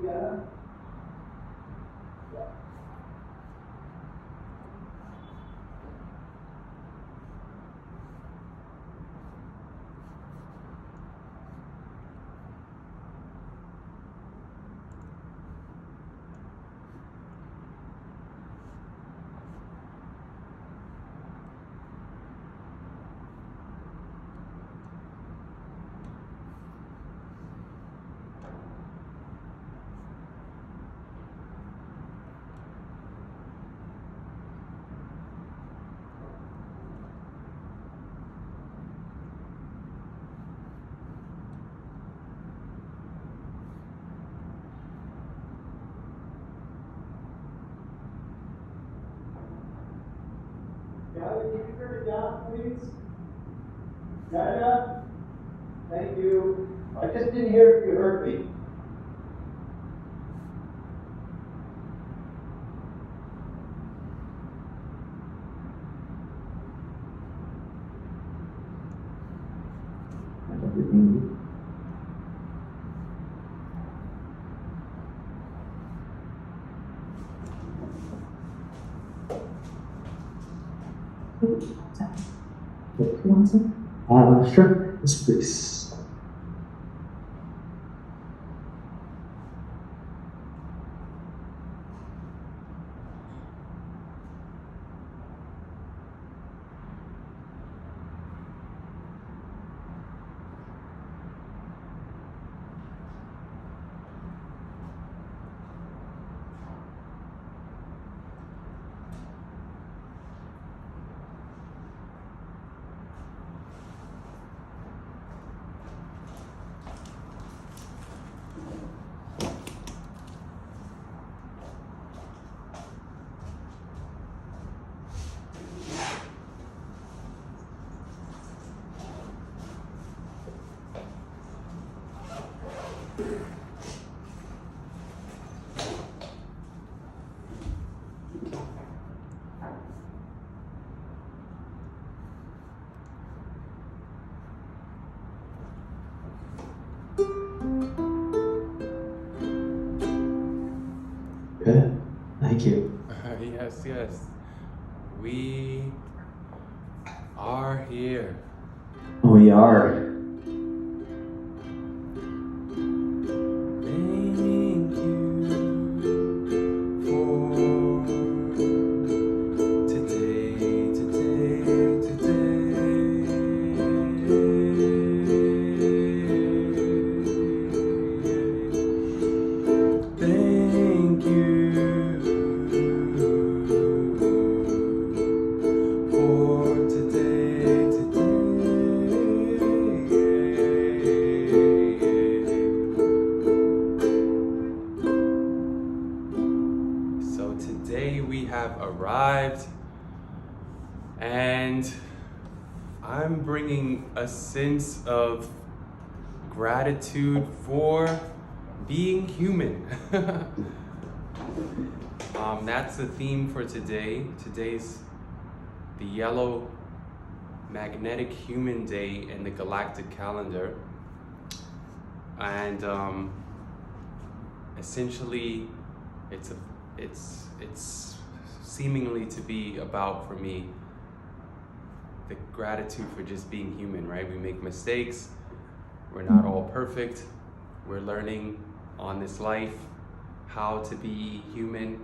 Yeah. Gavin, can you turn it down, please? Gavin? Thank you. I just didn't hear if you heard me. Sure. Yes, please. Good. Thank you. Yes, yes. We are here. We are. Thank you for today. Thank you for today. So today we have arrived, and I'm bringing a sense of gratitude for being human. That's the theme for today. Today's the yellow magnetic human day in the galactic calendar. And essentially it's seemingly to be about, for me, the gratitude for just being human, right? We make mistakes. We're not all perfect. We're learning on this life how to be human,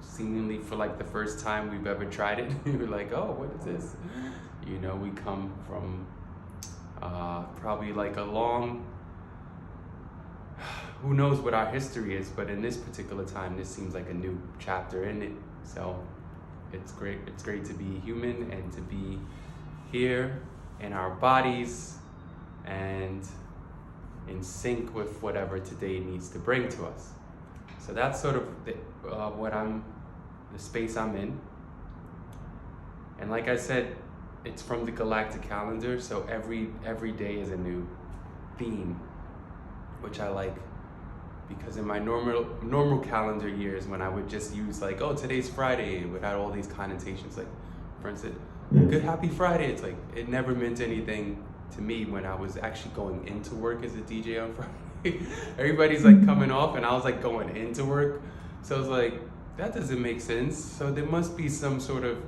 seemingly for like the first time we've ever tried it. We're like, oh, what is this? You know, we come from probably like a long, who knows what our history is, but in this particular time, this seems like a new chapter in it. So it's great to be human and to be here in our bodies and in sync with whatever today needs to bring to us. So that's sort of the space I'm in. And like I said, it's from the galactic calendar, so every day is a new theme, which I like, because in my normal calendar years, when I would just use like, oh, today's Friday, without all these connotations, like, for instance, good happy Friday, it's like, it never meant anything to me when I was actually going into work as a DJ on Friday. Everybody's like coming off and I was like going into work. So I was like, that doesn't make sense. So there must be some sort of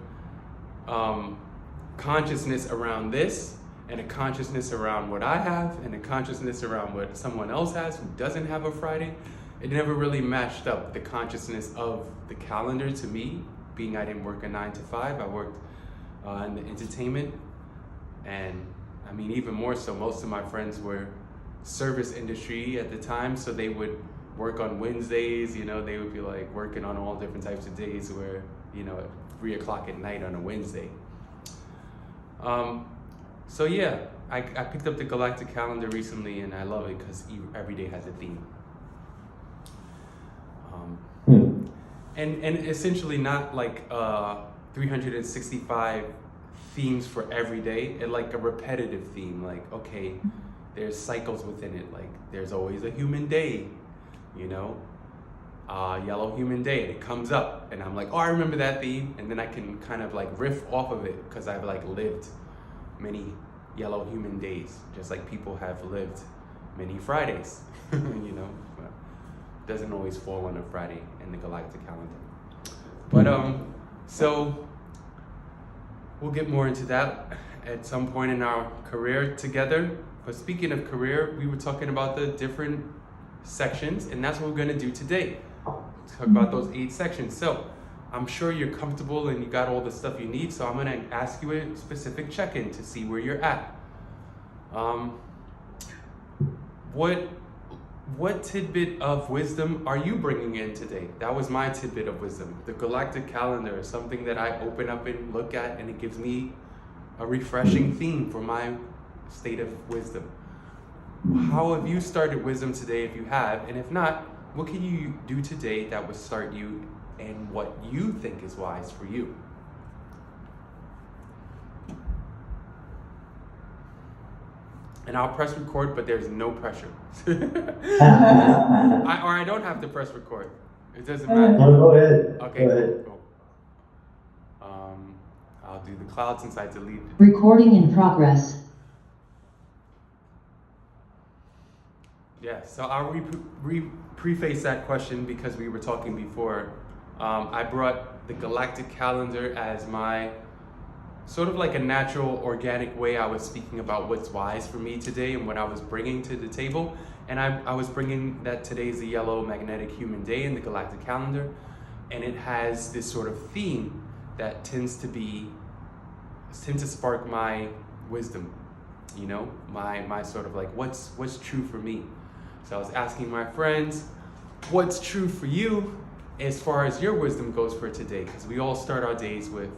consciousness around this, and a consciousness around what I have, and a consciousness around what someone else has who doesn't have a Friday. It never really matched up, the consciousness of the calendar to me, being I didn't work a 9 to 5, I worked in the entertainment. And I mean, even more so, most of my friends were service industry at the time, so they would work on Wednesdays, you know, they would be like working on all different types of days where, you know, at 3 o'clock at night on a Wednesday. So yeah, I picked up the Galactic Calendar recently and I love it because every day has a theme. And essentially not like 365 themes for every day, and like a repetitive theme, like, okay, there's cycles within it, like there's always a human day, you know, yellow human day, and it comes up and I'm like, oh, I remember that theme, and then I can kind of like riff off of it because I've like lived many yellow human days, just like people have lived many Fridays, you know, but it doesn't always fall on a Friday in the Galactic Calendar. But so we'll get more into that at some point in our career together. But speaking of career, we were talking about the different sections, and that's what we're gonna do today. Talk about those 8 sections. So I'm sure you're comfortable and you got all the stuff you need, so I'm gonna ask you a specific check-in to see where you're at. What tidbit of wisdom are you bringing in today? That was my tidbit of wisdom. The Galactic Calendar is something that I open up and look at, and it gives me a refreshing theme for my state of wisdom. How have you started wisdom today, if you have? And if not, what can you do today that would start you in what you think is wise for you? And I'll press record, but there's no pressure. I don't have to press record. It doesn't matter. No, go ahead. Okay, Go ahead. cool. I'll do the cloud since I deleted it. Recording in progress. Yeah, so I'll preface that question because we were talking before. I brought the Galactic Calendar as my sort of like a natural, organic way I was speaking about what's wise for me today and what I was bringing to the table. And I was bringing that today's the yellow magnetic human day in the Galactic Calendar. And it has this sort of theme that tends to spark my wisdom, you know, my sort of like, what's true for me? So I was asking my friends, what's true for you as far as your wisdom goes for today? Because we all start our days with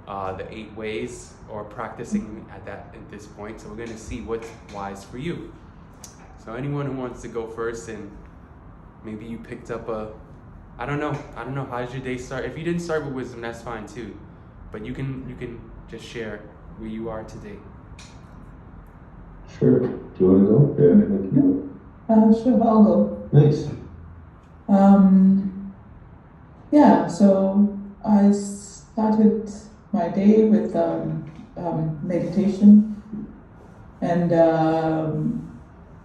the 8 ways, or practicing at this point. So we're going to see what's wise for you. So anyone who wants to go first, and maybe you picked up I don't know, how did your day start? If you didn't start with wisdom, that's fine too. But you can just share where you are today. Sure. Do you want to go? Yeah. Sure, I'll go. Nice. Yeah, so I started my day with meditation, and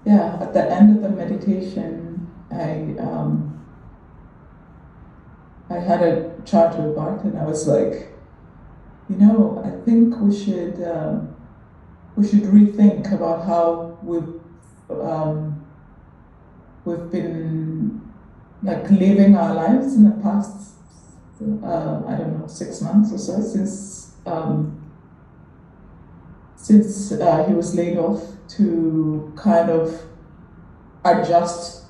yeah, at the end of the meditation, I had a chat with Bart, and I was like, you know, I think we should rethink about how we've been like living our lives in the past, I don't know, 6 months or so since he was laid off, to kind of adjust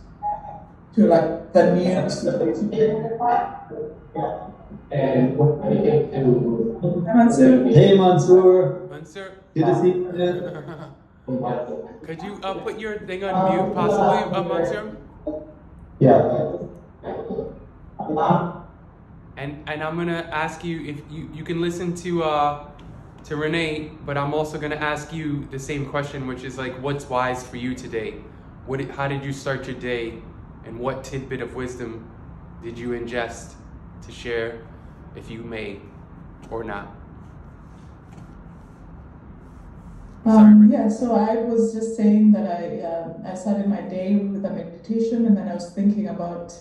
to like the new situation. And what do you get to? Mansoor. Hey, Mansoor. Mansoor, Good to see you. could you put your thing on mute possibly, Mansoor? Yeah. And I'm gonna ask you if you can listen to Renee, but I'm also gonna ask you the same question, which is like, what's wise for you today? How did you start your day, and what tidbit of wisdom did you ingest to share, if you may, or not? Sorry. Yeah, so I was just saying that I started my day with a meditation, and then I was thinking about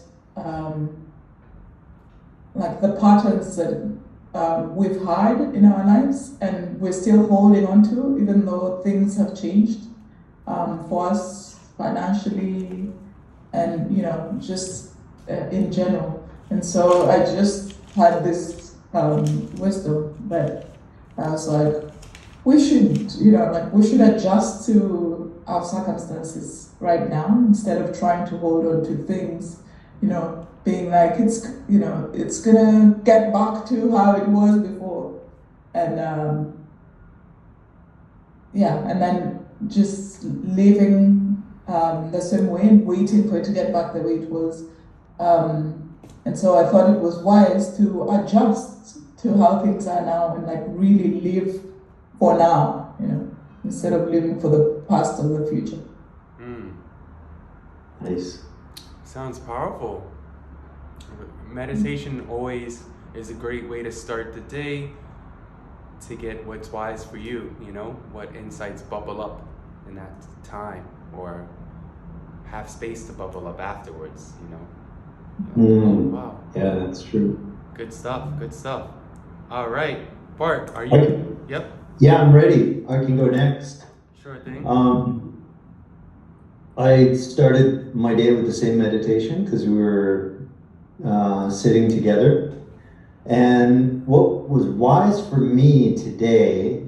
like the patterns that we've had in our lives and we're still holding on to, even though things have changed for us financially and just in general. And so I just had this wisdom that I was like, we should, we should adjust to our circumstances right now instead of trying to hold on to things, being like it's gonna get back to how it was before, and and then just living the same way and waiting for it to get back the way it was. And so I thought it was wise to adjust to how things are now and like really live for now, instead of living for the past or the future. Nice. Sounds powerful. Meditation always is a great way to start the day to get what's wise for you, what insights bubble up in that time or have space to bubble up afterwards, Oh, wow. Yeah, that's true. Good stuff. All right. Bart, are you? Okay. Yep. Yeah, I'm ready. I can go next. Sure thing. I started my day with the same meditation because we were sitting together. And what was wise for me today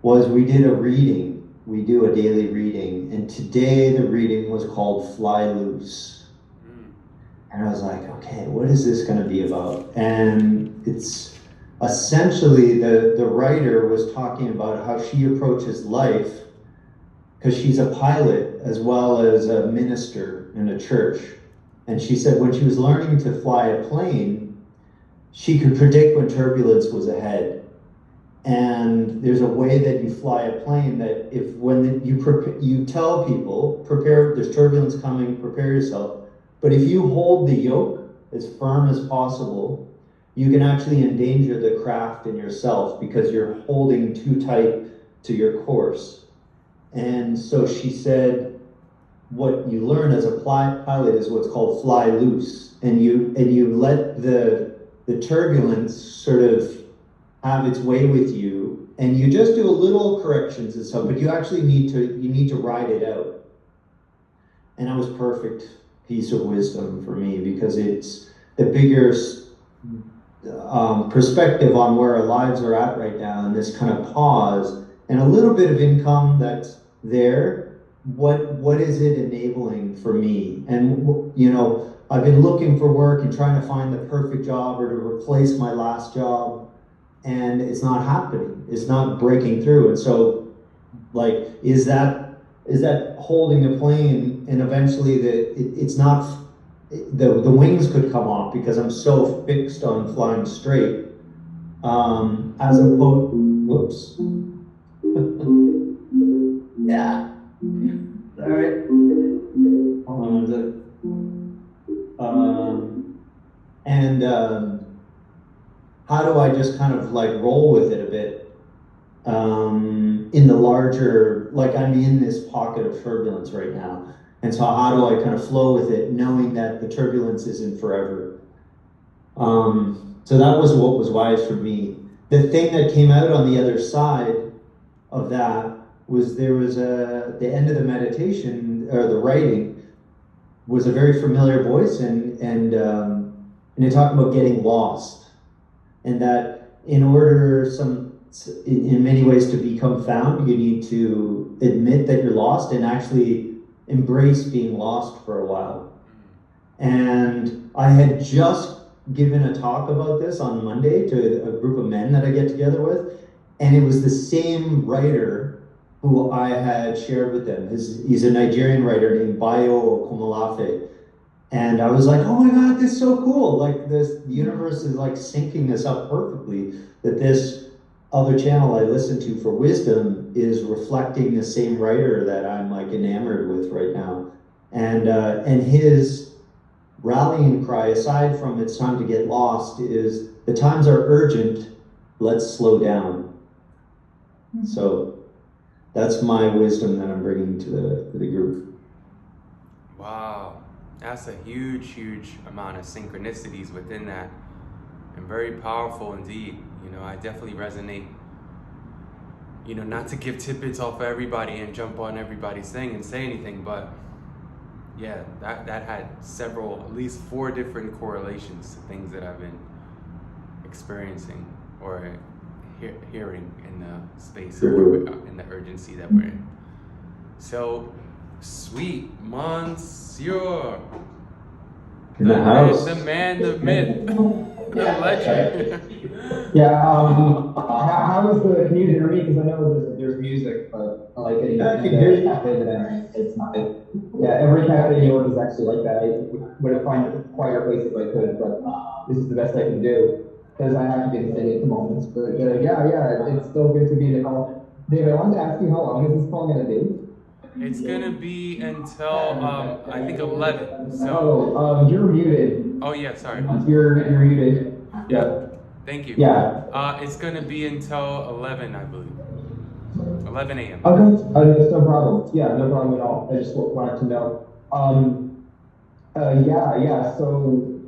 was we did a reading. We do a daily reading. And today the reading was called Fly Loose. And I was like, okay, what is this going to be about? And it's essentially the writer was talking about how she approaches life because she's a pilot as well as a minister in a church. And she said when she was learning to fly a plane, she could predict when turbulence was ahead. And there's a way that you fly a plane that you tell people, prepare, there's turbulence coming, prepare yourself. But if you hold the yoke as firm as possible, you can actually endanger the craft and yourself because you're holding too tight to your course. And so she said, what you learn as a pilot is what's called fly loose, and you let the turbulence sort of have its way with you, and you just do a little corrections and stuff, but you actually need to ride it out. And that was perfect piece of wisdom for me because it's the bigger perspective on where our lives are at right now, and this kind of pause and a little bit of income that's there. What is it enabling for me? And I've been looking for work and trying to find the perfect job or to replace my last job, and it's not happening. It's not breaking through. And so, like, is that holding the plane, and eventually it's not the wings could come off because I'm so fixed on flying straight. As opposed, whoops. Yeah. All right. Hold on a sec. How do I just kind of like roll with it a bit in the larger, like I'm in this pocket of turbulence right now. And so how do I kind of flow with it knowing that the turbulence isn't forever? So that was what was wise for me. The thing that came out on the other side of that was the end of the meditation or the writing was a very familiar voice and it talked about getting lost, and that in order in many ways to become found, you need to admit that you're lost and actually embrace being lost for a while. And I had just given a talk about this on Monday to a group of men that I get together with, and it was the same writer who I had shared with them. He's a Nigerian writer named Bayo Okomolafe. And I was like, oh my God, this is so cool. Like the universe is like syncing this up perfectly, that this other channel I listen to for wisdom is reflecting the same writer that I'm like enamored with right now. And his rallying cry, aside from it's time to get lost, is the times are urgent, let's slow down. So that's my wisdom that I'm bringing to the group. Wow, that's a huge amount of synchronicities within that, and very powerful indeed. You know, I definitely resonate. You know, not to give tidbits off of everybody and jump on everybody's thing and say anything, but yeah, that had several, at least 4 different correlations to things that I've been experiencing or hearing in the space that in the urgency that we're in. So, sweet Monsieur, In the house. the man, the myth, the legend. Yeah, how is the music for me? Because I know there's music, but I like it. Yeah, I can hear you. It's not. Yeah, every cafe in New York is actually like that. I would find a quieter place if I could, but this is the best I can do because I have to be in the city at the moment. But yeah, it's still good to be in the call. David, I wanted to ask you how long is this call gonna be? It's gonna be until I think 11. So. You're muted. Oh yeah, sorry. You're muted. Yeah. Thank you. Yeah. It's gonna be until 11, I believe. 11 a.m. Okay, that's no problem. Yeah, no problem at all. I just wanted to know. Yeah. So,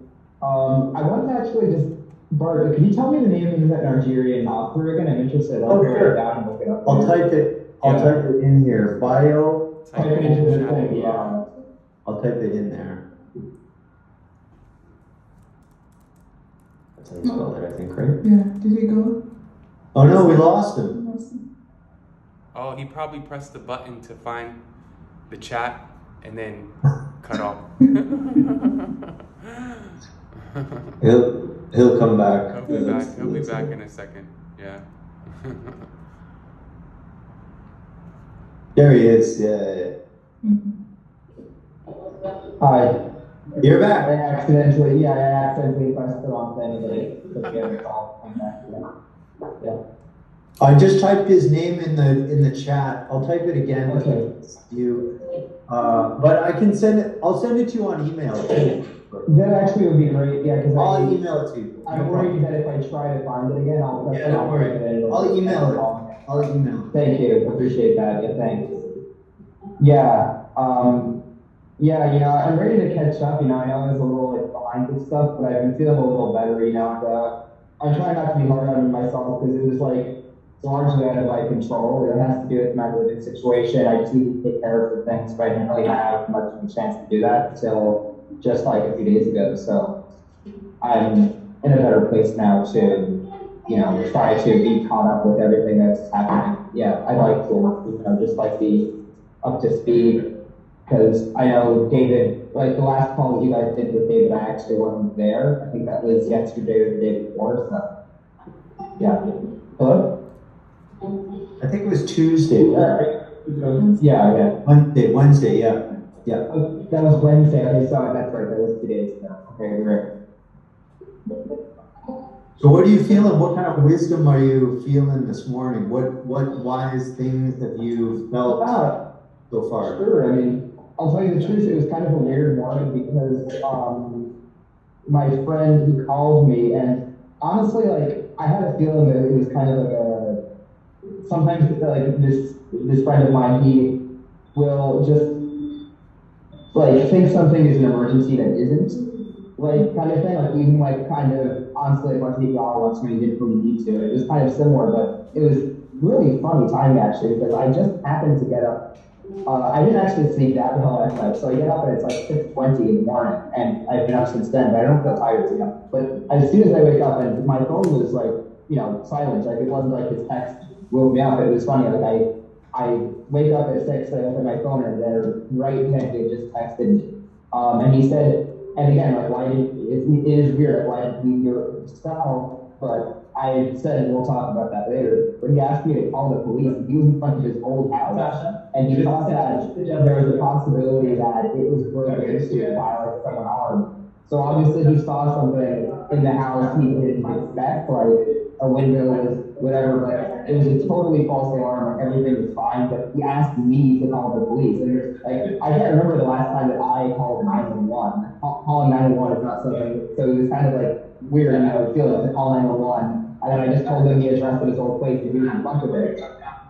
I wanted to actually just, Bart, can you tell me the name of that Nigerian author again? I'm interested. I'll write it down and look it up. I'll type it. I'll Yeah. type it in here. Bio. Type Type it it in into the the chat. thing. Yeah. I'll type it in there. That's how you spell it, I think, right? Yeah, did he go? Oh no, we lost him. Oh, he probably pressed the button to find the chat and then cut off. He'll come back. He'll be back. He'll be back in a second. Yeah. There he is. Yeah. Hi. You're I back. accidentally pressed the wrong thing, but it took the other call. I'm back. Yeah. I just typed his name in the chat. I'll type it again. Okay. You. But I can send it. I'll send it to you on email. That actually would be great. Yeah, because I'll email it to you. I'm worried that if I try to find it again, I'll press Yeah, the don't wrong worry. thing and I'll email it. I'll email it. Thank you. Appreciate that. Yeah, thanks. Yeah. I'm ready to catch up. I know I was a little behind with stuff, but I've been feeling a little better, and I'm trying not to be hard on myself because it was largely out of my control. It has to do with my living situation. I just need to take care of the things, but I didn't really have much of a chance to do that until just a few days ago. So I'm in a better place now to, try to be caught up with everything that's happening. Yeah, I'd like to, just be up to speed. Because I know David, the last call that you guys did with David, I actually wasn't there. I think that was yesterday or the day before, so. Yeah. Hello? I think it was Tuesday. Yeah. Wednesday. Yeah. That was Wednesday. Okay, so that's right. That was 2 days ago. Okay, great. So what are you feeling? What kind of wisdom are you feeling this morning? What wise things have you felt so far? Sure. I mean, I'll tell you the truth. It was kind of a weird morning because my friend, he called me, and honestly, I had a feeling that it was kind of sometimes this friend of mine, he will just think something is an emergency that isn't, kind of thing, even kind of honestly once he got once when he didn't really need to. It was kind of similar, but it was really funny timing actually because I just happened to get up. I didn't actually sleep that well last night, so I get up and it's 6:20 in the morning, and I've been up since then, but I don't feel tired today. But as soon as I wake up, and my phone was silent, it wasn't his text woke me up. It was funny, I wake up at 6, I open my phone, and then right then he just texted me, and he said, and again, why did it is weird, why didn't you hear it yourself? But I said we'll talk about that later. But he asked me to call the police. He was in front of his old house, and he thought that there was a possibility that it was broken into by someone armed. So obviously he saw something in the house he didn't expect, a window, whatever. But it was a totally false alarm. Everything was fine. But he asked me to call the police, and I can't remember the last time that I called 911. Calling 911 is not something. So it was kind of weird, feeling to call 911. And then I just told him the address of his old place and he was in front of it.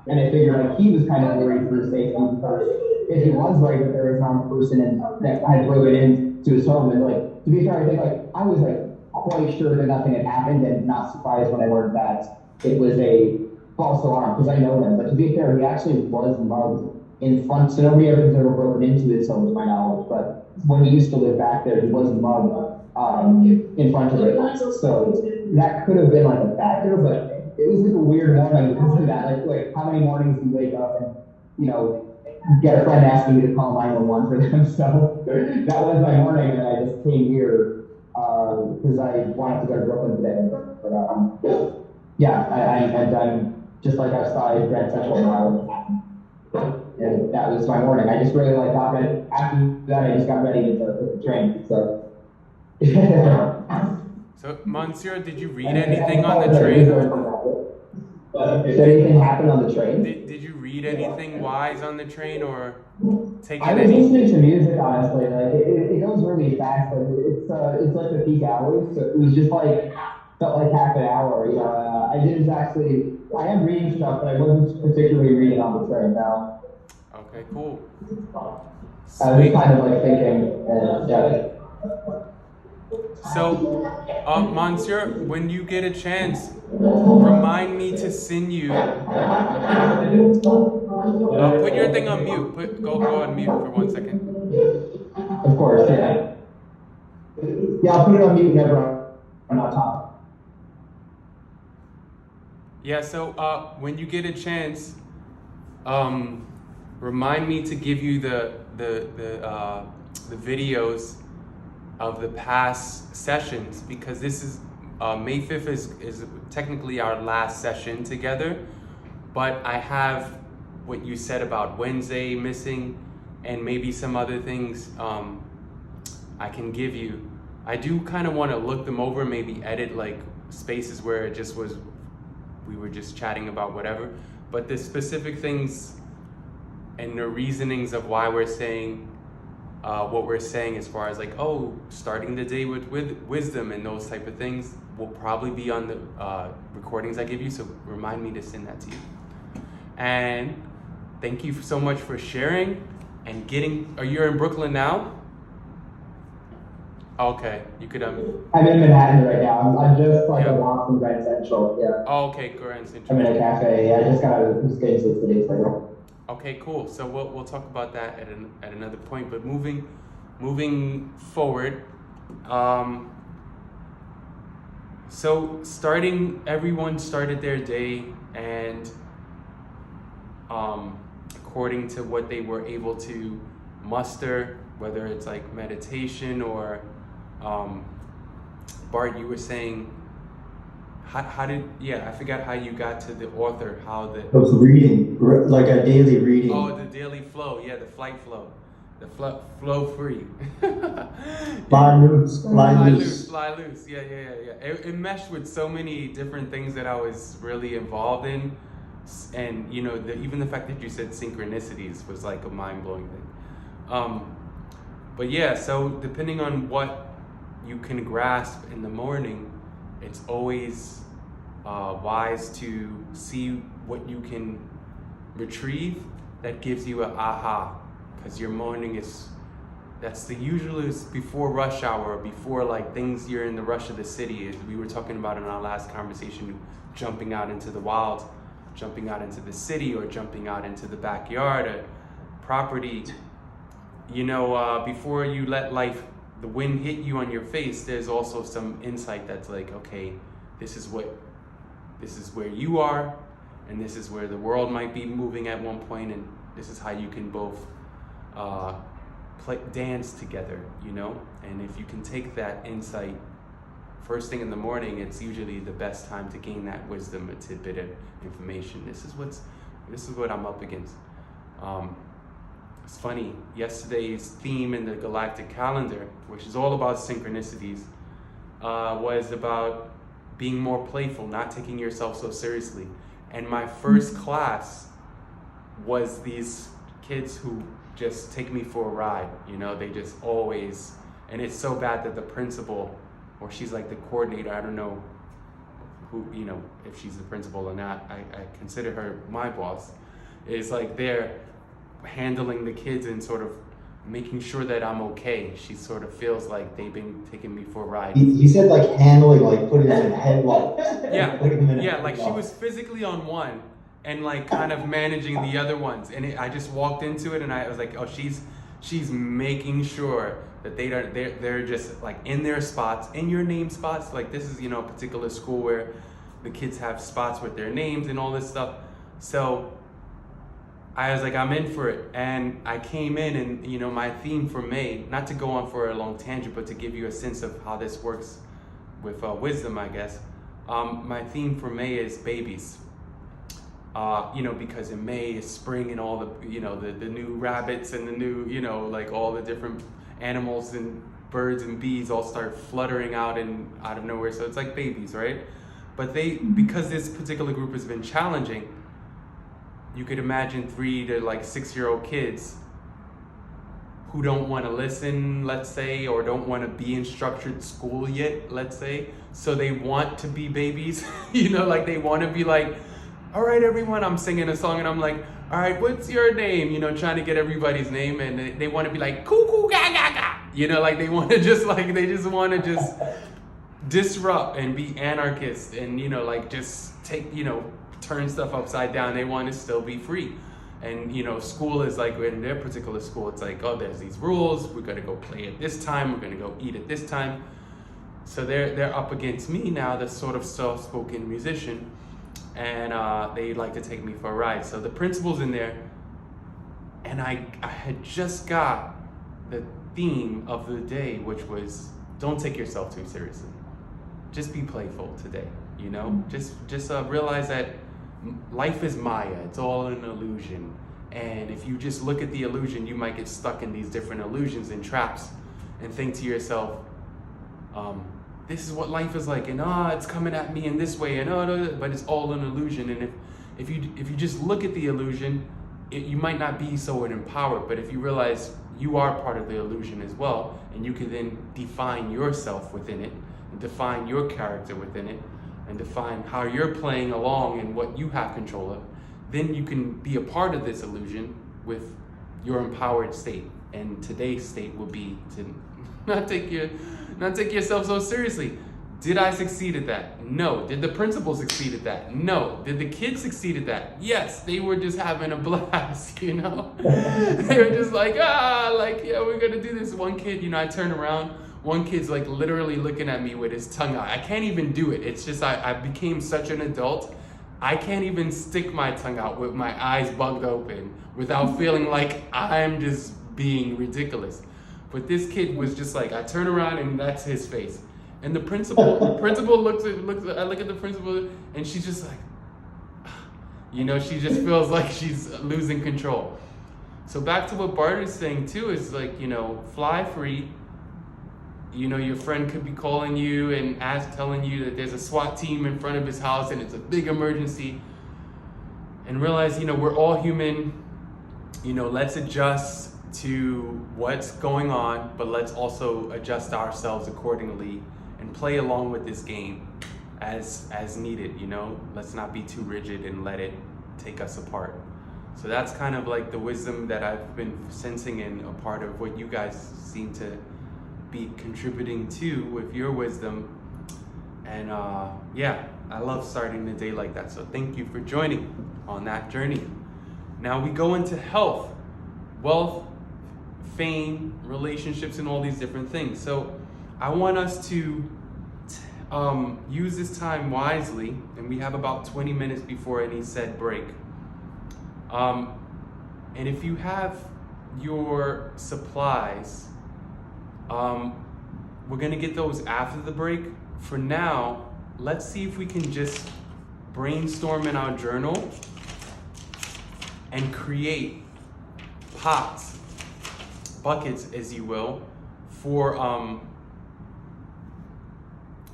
And I figured like he was kind of worried for his safety because if he was right that there was an armed person and that had broken into his home, and like to be fair, I think like I was like quite sure that nothing had happened and not surprised when I learned that it was a false alarm because I know him. But to be fair, he actually was mugged in front. So nobody ever has ever broken into his home, to my knowledge. But when he used to live back there, he was mugged in front of it. So that could have been like a factor, but it was like a weird morning because of that. Like how many mornings do you wake up and get a friend asking you to call 911 for them? So that was my morning, and I just came here because I wanted to go to Brooklyn today. But yeah, I'm just like outside Grand Central now. And that was my morning. I just really like got ready. After that, I just got ready to take the train. So. So, Monsieur, did you read anything on the train? Did anything happen on the train? Did you read anything wise on the train or take I in was any? listening to music, honestly. Like it goes really fast. Like it's like the peak hours, so it was just like felt like half an hour. I didn't actually. I am reading stuff, but I wasn't particularly reading on the train. Now. Okay, cool. I was kind of like thinking, yeah. So, Monsieur, when you get a chance, remind me to send you. Put your thing on mute. Go on mute for 1 second. Of course, yeah. Yeah, I'll put it on mute whenever I'm not talking. Yeah. So, when you get a chance, remind me to give you the videos of the past sessions, because this is May 5th is technically our last session together, but I have what you said about Wednesday missing and maybe some other things I can give you. I do kind of want to look them over, maybe edit like spaces where it just was, we were just chatting about whatever, but the specific things and the reasonings of why we're saying what we're saying as far as like, starting the day with wisdom and those type of things will probably be on the recordings I give you. So remind me to send that to you. And thank you so much for sharing and you're in Brooklyn now? Okay, you could I'm in Manhattan right now. I'm just like a walk from Grand Central. Yeah. Oh, okay, Grand Central. I'm in a cafe. Yeah, I just came to the city. So. Okay, cool. So we'll talk about that at another point. But moving forward, so everyone started their day, and according to what they were able to muster, whether it's like meditation or Bart, you were saying. How did I forgot how you got to the author, how the... I was reading, like a daily reading. Oh, the daily flow, the flight flow. The flow free. Fly loose. Fly loose, yeah. It meshed with so many different things that I was really involved in. And, even the fact that you said synchronicities was like a mind-blowing thing. But yeah, so depending on what you can grasp in the morning, it's always wise to see what you can retrieve that gives you an aha, because your morning that's the usually is before rush hour, before like things you're in the rush of the city. As we were talking about in our last conversation, jumping out into the wild, jumping out into the city, or jumping out into the backyard or property. Before you let the wind hit you on your face, there's also some insight that's like, okay, this is where you are, and this is where the world might be moving at one point, and this is how you can both dance together, and if you can take that insight first thing in the morning, it's usually the best time to gain that wisdom, a tidbit of information. This is what I'm up against. It's funny, yesterday's theme in the galactic calendar, which is all about synchronicities, was about being more playful, not taking yourself so seriously. And my first class was these kids who just take me for a ride. They just always, and it's so bad that the principal, or she's like the coordinator, I don't know who, you know, if she's the principal or not, I consider her my boss, is like they're handling the kids and sort of making sure that I'm okay. She sort of feels like they've been taking me for a ride. He said like handling, like putting them in headlock. Yeah, Putting them in a yeah, like she headlock. was physically on one and like kind of managing the other ones. And I just walked into it and I was like, oh, she's making sure that they're just like in their spots, in your name spots. Like this is, you know, a particular school where the kids have spots with their names and all this stuff. So I was like, I'm in for it. And I came in and, you know, my theme for May, not to go on for a long tangent, but to give you a sense of how this works with wisdom, I guess. My theme for May is babies. You know, because in May is spring and all the, you know, the new rabbits and the new, you know, like all the different animals and birds and bees all start fluttering out of nowhere. So it's like babies, right? But because this particular group has been challenging, you could imagine 3 to like 6-year-old kids who don't want to listen, let's say, or don't want to be in structured school yet, let's say. So they want to be babies, you know, like they want to be like, all right, everyone, I'm singing a song and I'm like, all right, what's your name? You know, trying to get everybody's name, and they want to be like, cuckoo, ga, ga, ga. You know, like they want to just like, they just want to just disrupt and be anarchists and, you know, like just take, you know, turn stuff upside down. They want to still be free. And, you know, school is like, in their particular school, it's like, oh, there's these rules. We're going to go play at this time. We're going to go eat at this time. So they're up against me now, the sort of soft-spoken musician. And they like to take me for a ride. So the principal's in there. And I had just got the theme of the day, which was, don't take yourself too seriously. Just be playful today, you know? Just realize that life is Maya. It's all an illusion. And if you just look at the illusion, you might get stuck in these different illusions and traps and think to yourself, this is what life is like, and it's coming at me in this way, and but it's all an illusion. And if you just look at the illusion, you might not be so empowered. But if you realize you are part of the illusion as well, and you can then define yourself within it, and define your character within it, and define how you're playing along and what you have control of, then you can be a part of this illusion with your empowered state. And today's state will be to not take yourself so seriously. Did I succeed at that? No. Did the principal succeed at that? No. Did the kids succeed at that? Yes. They were just having a blast, you know? They were just like, yeah, we're gonna do this. One kid, you know, I turn around, one kid's like literally looking at me with his tongue out. I can't even do it. It's just, I became such an adult. I can't even stick my tongue out with my eyes bugged open without feeling like I'm just being ridiculous. But this kid was just like, I turn around and that's his face. And the principal looks at, I look at the principal and she's just like, you know, she just feels like she's losing control. So back to what Bart is saying too, is like, you know, fly free. You know, your friend could be calling you and telling you that there's a SWAT team in front of his house and it's a big emergency. And realize, you know, we're all human. You know, let's adjust to what's going on, but let's also adjust ourselves accordingly and play along with this game as needed, you know? Let's not be too rigid and let it take us apart. So that's kind of like the wisdom that I've been sensing and a part of what you guys seem to be contributing to with your wisdom. And yeah, I love starting the day like that. So thank you for joining on that journey. Now we go into health, wealth, fame, relationships, and all these different things. So I want us to use this time wisely, and we have about 20 minutes before any said break. And if you have your supplies, we're gonna get those after the break. For now, let's see if we can just brainstorm in our journal and create pots, buckets, as you will, for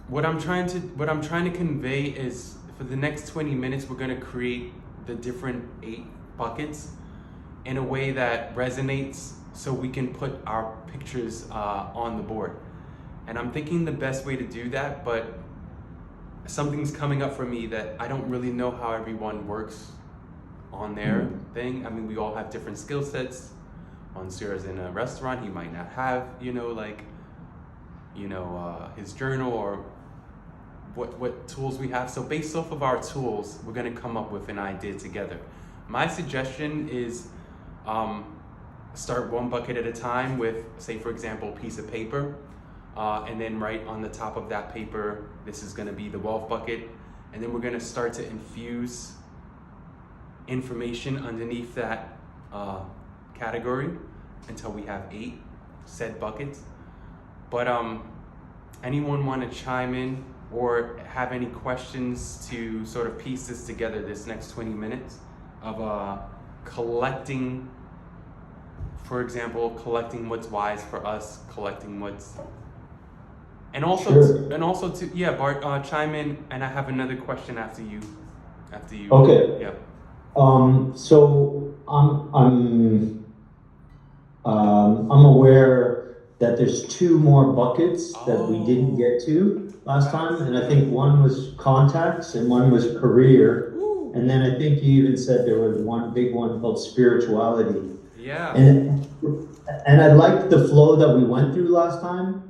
what I'm trying to convey is, for the next 20 minutes, we're going to create the different 8 buckets in a way that resonates, so we can put our pictures on the board. And I'm thinking the best way to do that, but something's coming up for me that I don't really know how everyone works on their thing. I mean, we all have different skill sets. Monsieur's in a restaurant, he might not have, his journal or what tools we have. So based off of our tools, we're gonna come up with an idea together. My suggestion is start one bucket at a time with, say for example, a piece of paper, and then write on the top of that paper, this is gonna be the wealth bucket, and then we're gonna start to infuse information underneath that category until we have 8 said buckets. But anyone want to chime in or have any questions to sort of piece this together this next 20 minutes of collecting, for example, collecting what's wise for us, collecting what's, and also Sure. Bart, chime in, and I have another question after you. Okay. Yeah. So I'm aware that there's 2 more buckets that we didn't get to last time, and I think one was contacts and one was career, Woo. and then I think you even said there was one big one called spirituality. Yeah. And I liked the flow that we went through last time.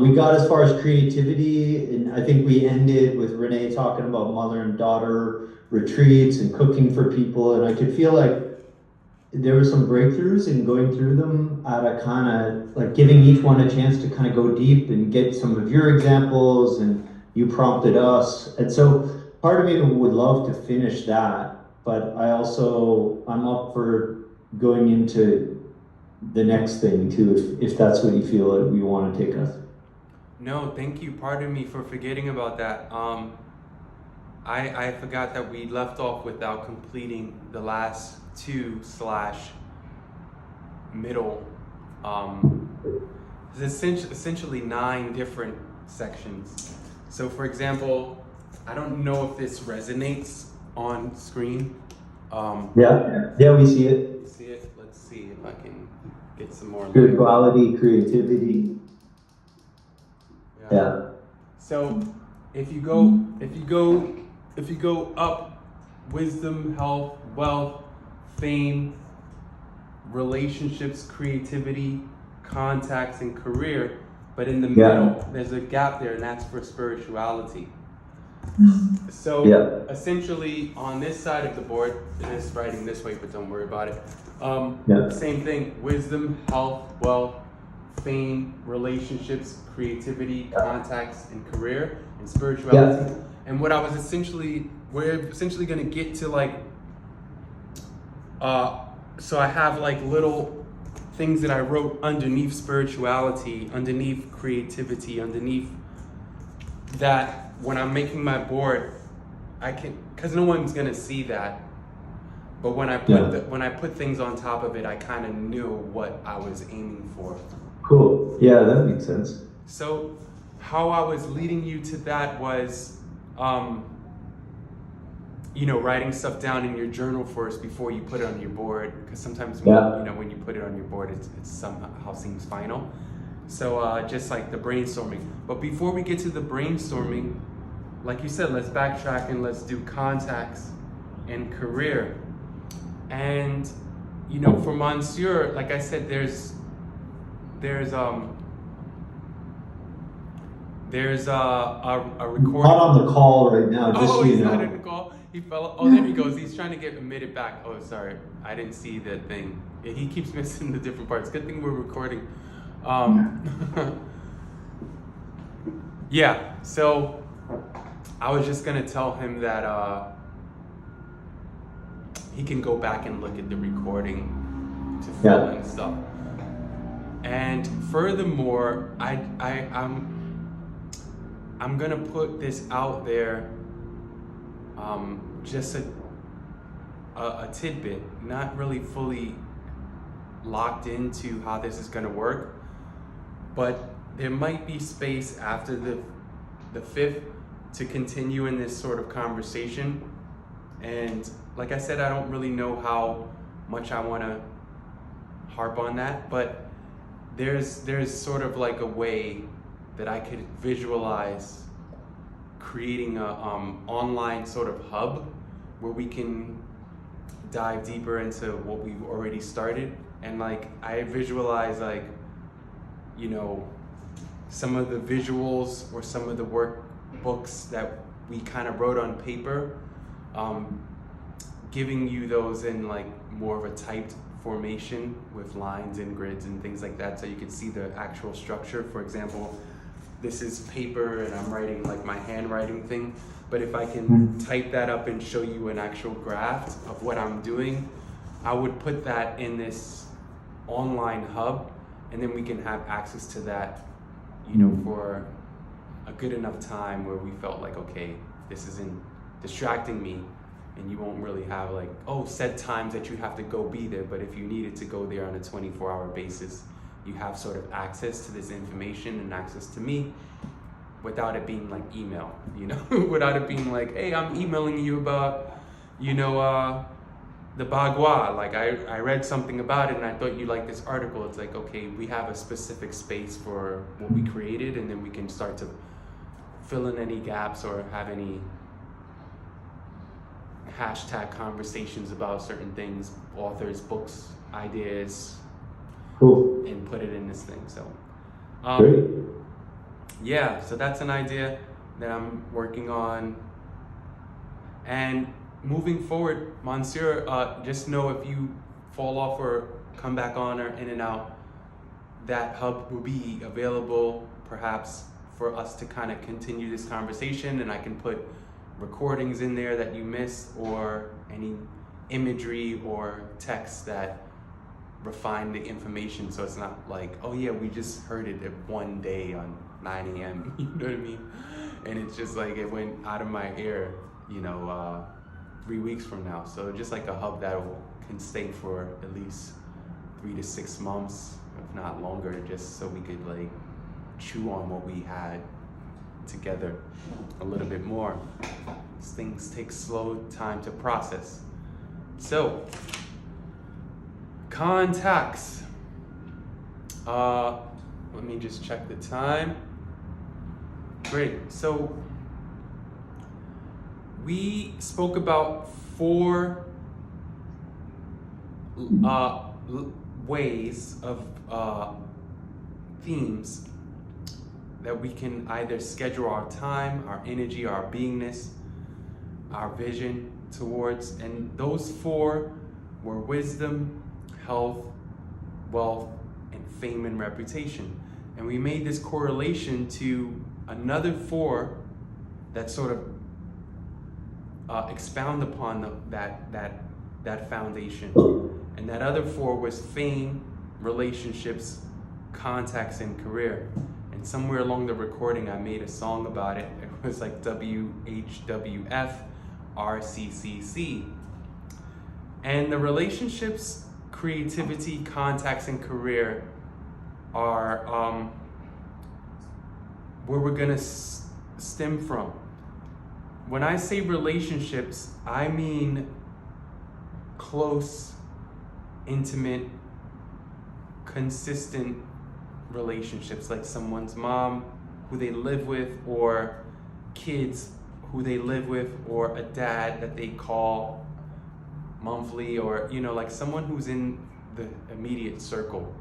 We got as far as creativity, and I think we ended with Renee talking about mother and daughter retreats and cooking for people, and I could feel like there were some breakthroughs in going through them at a kind of like giving each one a chance to kind of go deep and get some of your examples, and you prompted us. And so part of me would love to finish that, but I'm up for going into the next thing too, if that's what you feel like you want to take us. No, thank you. Pardon me for forgetting about that. I forgot that we left off without completing the last 2 / middle. There's essentially 9 different sections. So for example, I don't know if this resonates on screen. Yeah, we see it. You see it? Let's see if I can get some more. Spirituality, creativity. Yeah. So if you go up, wisdom, health, wealth, fame, relationships, creativity, contacts, and career, but in the middle there's a gap there, and that's for spirituality. So essentially on this side of the board, it is writing this way, but don't worry about it. Same thing, wisdom, health, wealth, fame, relationships, creativity, contacts, and career, and spirituality. And what we're essentially gonna get to so I have like little things that I wrote underneath spirituality, underneath creativity, underneath that. When I'm making my board, I can, because no one's gonna see that. But when I put things on top of it, I kind of knew what I was aiming for. Cool. Yeah, that makes sense. So how I was leading you to that was, writing stuff down in your journal first before you put it on your board. Because sometimes when you put it on your board, it somehow seems final. So just like the brainstorming. But before we get to the brainstorming, like you said, let's backtrack and let's do contacts and career. And for Monsieur, like I said, there's a recording. Not on the call right now, just so you he's know. not in the call. He fell. Oh, there he goes. He's trying to get admitted back. Oh, sorry, I didn't see the thing. Yeah, he keeps missing the different parts. Good thing we're recording. Yeah. So I was just gonna tell him that he can go back and look at the recording to fill in stuff. And furthermore, I'm gonna put this out there, just a tidbit, not really fully locked into how this is gonna work, but there might be space after the 5th to continue in this sort of conversation. And like I said, I don't really know how much I wanna harp on that, but there's sort of like a way that I could visualize creating a online sort of hub where we can dive deeper into what we've already started. And like I visualize like, you know, some of the visuals or some of the workbooks that we kind of wrote on paper, giving you those in like more of a typed formation with lines and grids and things like that, so you can see the actual structure. For example, this is paper and I'm writing like my handwriting thing, but if I can type that up and show you an actual graph of what I'm doing, I would put that in this online hub, and then we can have access to that, you know, for a good enough time where we felt like, okay, this isn't distracting me, and you won't really have like, oh, set times that you have to go be there, but if you needed to go there on a 24-hour basis, you have sort of access to this information and access to me without it being like email, you know, without it being like, hey, I'm emailing you about, you know, the Bagua, like I read something about it and I thought you liked this article. It's like, okay, we have a specific space for what we created, and then we can start to fill in any gaps or have any hashtag conversations about certain things, authors, books, ideas, Cool. and put it in this thing. So, Great. yeah, so that's an idea that I'm working on. And moving forward, Monsieur, just know if you fall off or come back on or in and out, that hub will be available perhaps for us to kind of continue this conversation, and I can put recordings in there that you missed or any imagery or text that refine the information, so it's not like, oh yeah, we just heard it one day on 9 a.m. You know what I mean? And it's just like it went out of my ear, you know, 3 weeks from now. So just like a hub that can stay for at least 3 to 6 months, if not longer, just so we could like chew on what we had together a little bit more. These things take slow time to process. So, contacts. Let me just check the time. Great. So we spoke about 4 ways of themes that we can either schedule our time, our energy, our beingness, our vision towards. And those 4 were wisdom, health, wealth, and fame and reputation. And we made this correlation to another 4 that sort of expound upon that foundation. And that other 4 was fame, relationships, contacts, and career. And somewhere along the recording, I made a song about it. It was like WHWF RCCC. And the relationships, creativity, contacts, and career are where we're gonna stem from. When I say relationships, I mean close, intimate, consistent relationships, like someone's mom who they live with, or kids who they live with, or a dad that they call monthly, or, you know, like someone who's in the immediate circle,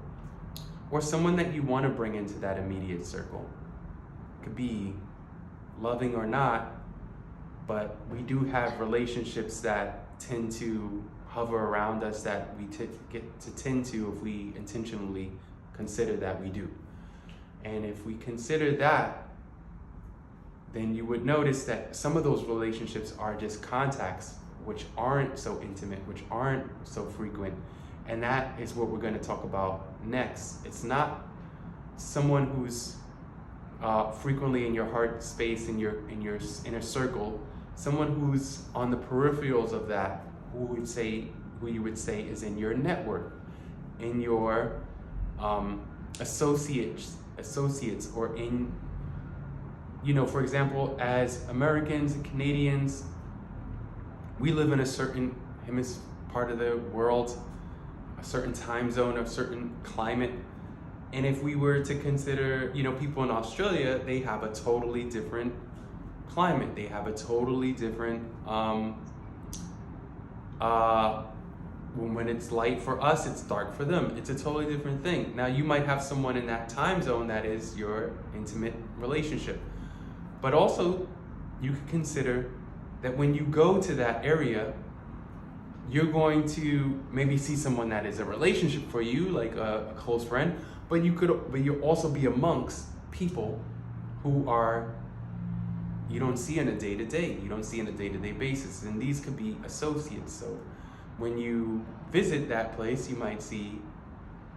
or someone that you want to bring into that immediate circle. It could be loving or not, but we do have relationships that tend to hover around us that we get to tend to if we intentionally consider that we do. And if we consider that, then you would notice that some of those relationships are just contacts, which aren't so intimate, which aren't so frequent. And that is what we're going to talk about next. It's not someone who's frequently in your heart space, in your inner circle, someone who's on the peripherals of that, who you would say is in your network, in your associates, or in, you know, for example, as Americans and Canadians, we live in a certain part of the world, a certain time zone, a certain climate. And if we were to consider, you know, people in Australia, they have a totally different climate. They have a totally different, when it's light for us, it's dark for them. It's a totally different thing. Now, you might have someone in that time zone that is your intimate relationship. But also, you could consider that when you go to that area, you're going to maybe see someone that is a relationship for you, like a close friend, but you'll also be amongst people who you don't see on a day-to-day, you don't see on a day-to-day basis, and these could be associates. So when you visit that place, you might see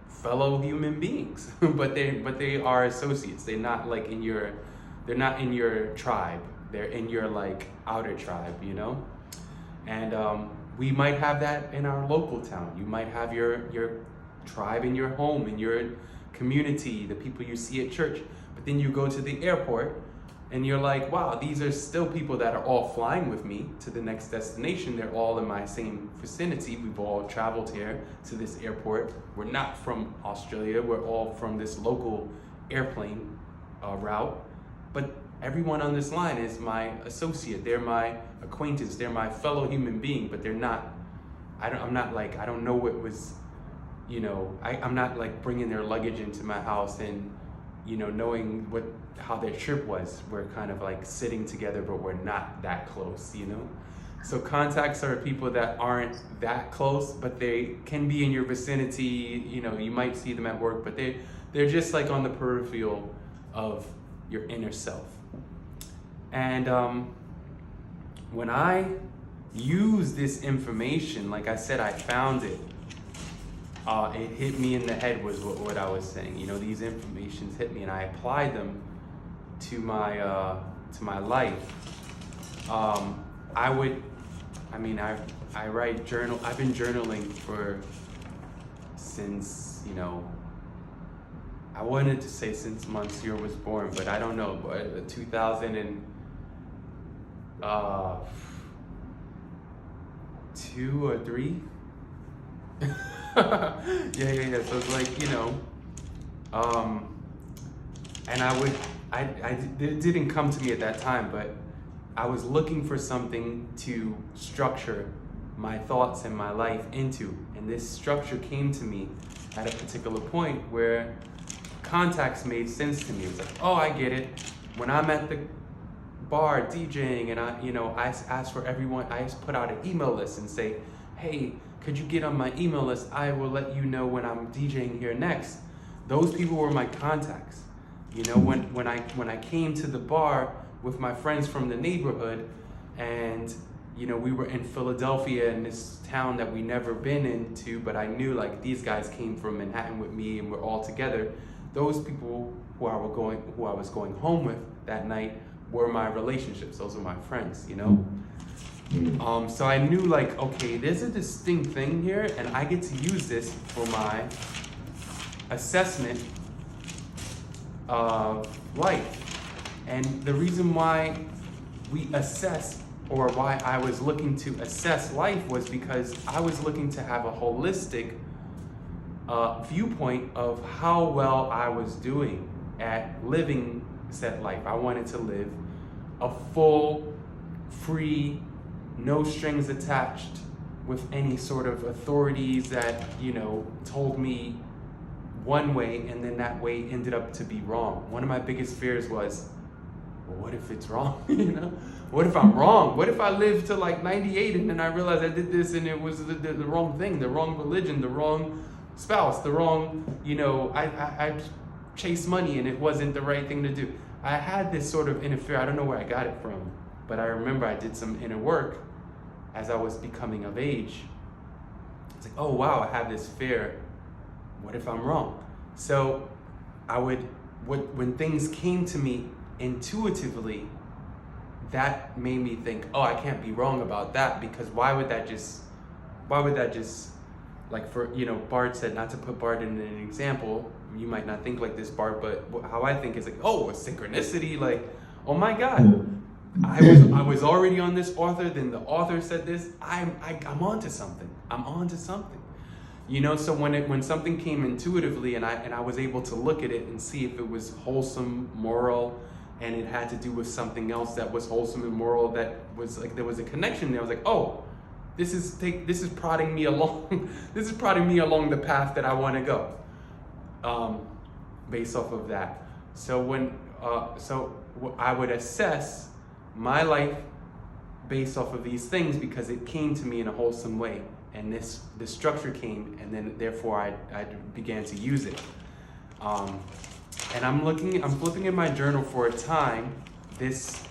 fellow human beings, but they are associates. They're not like they're not in your tribe. They're in your like outer tribe, you know? And we might have that in our local town. You might have your tribe in your home, in your community, the people you see at church. But then you go to the airport and you're like, wow, these are still people that are all flying with me to the next destination. They're all in my same vicinity. We've all traveled here to this airport. We're not from Australia. We're all from this local airplane route. But everyone on this line is my associate. They're my acquaintance. They're my fellow human being, but they're not, I don't know what was, you know, I'm not like bringing their luggage into my house and, you know, knowing how their trip was. We're kind of like sitting together, but we're not that close, you know? So contacts are people that aren't that close, but they can be in your vicinity. You know, you might see them at work, but they're just like on the peripheral of your inner self. And when I use this information, like I said, I found it. It hit me in the head was what I was saying. You know, these informations hit me, and I applied them to my life. I write journal. I've been journaling since, you know, I wanted to say since Monsieur was born, but I don't know, but 2002 or 3. yeah. So it's like, you know, and it didn't come to me at that time, but I was looking for something to structure my thoughts and my life into, and this structure came to me at a particular point where contacts made sense to me. It was like, oh, I get it. When I'm at the bar DJing and I ask for everyone, I just put out an email list and say, hey, could you get on my email list? I will let you know when I'm DJing here next. Those people were my contacts. You know, when I came to the bar with my friends from the neighborhood, and you know, we were in Philadelphia, in this town that we never been into, but I knew like these guys came from Manhattan with me and we're all together. Those people who I was going home with that night were my relationships. Those were my friends, you know? So I knew like, okay, there's a distinct thing here, and I get to use this for my assessment of life. And the reason why we assess, or why I was looking to assess life, was because I was looking to have a holistic viewpoint of how well I was doing at living said life. I wanted to live a full, free, no strings attached with any sort of authorities that, you know, told me one way and then that way ended up to be wrong. One of my biggest fears was, well, what if it's wrong? You know, what if I'm wrong? What if I live to like 98 and then I realized I did this and it was the wrong thing, the wrong religion, the wrong spouse, the wrong, you know, I chased money and it wasn't the right thing to do. I had this sort of inner fear. I don't know where I got it from, but I remember I did some inner work as I was becoming of age. It's like, oh wow, I have this fear. What if I'm wrong? So when things came to me intuitively, that made me think, oh, I can't be wrong about that, because why would that just, like, for, you know, Bart said, not to put Bart in an example, you might not think like this, Bart, but how I think is like, oh, a synchronicity, like, oh my God, I was already on this author, then the author said this, I'm onto something. I'm onto something. You know, so when something came intuitively and I was able to look at it and see if it was wholesome, moral, and it had to do with something else that was wholesome and moral, that was like, there was a connection there. I was like, oh, this is prodding me along, this is prodding me along the path that I want to go, based off of that. So I would assess my life based off of these things because it came to me in a wholesome way, and this structure came, and then therefore I began to use it. And I'm flipping in my journal for a time, this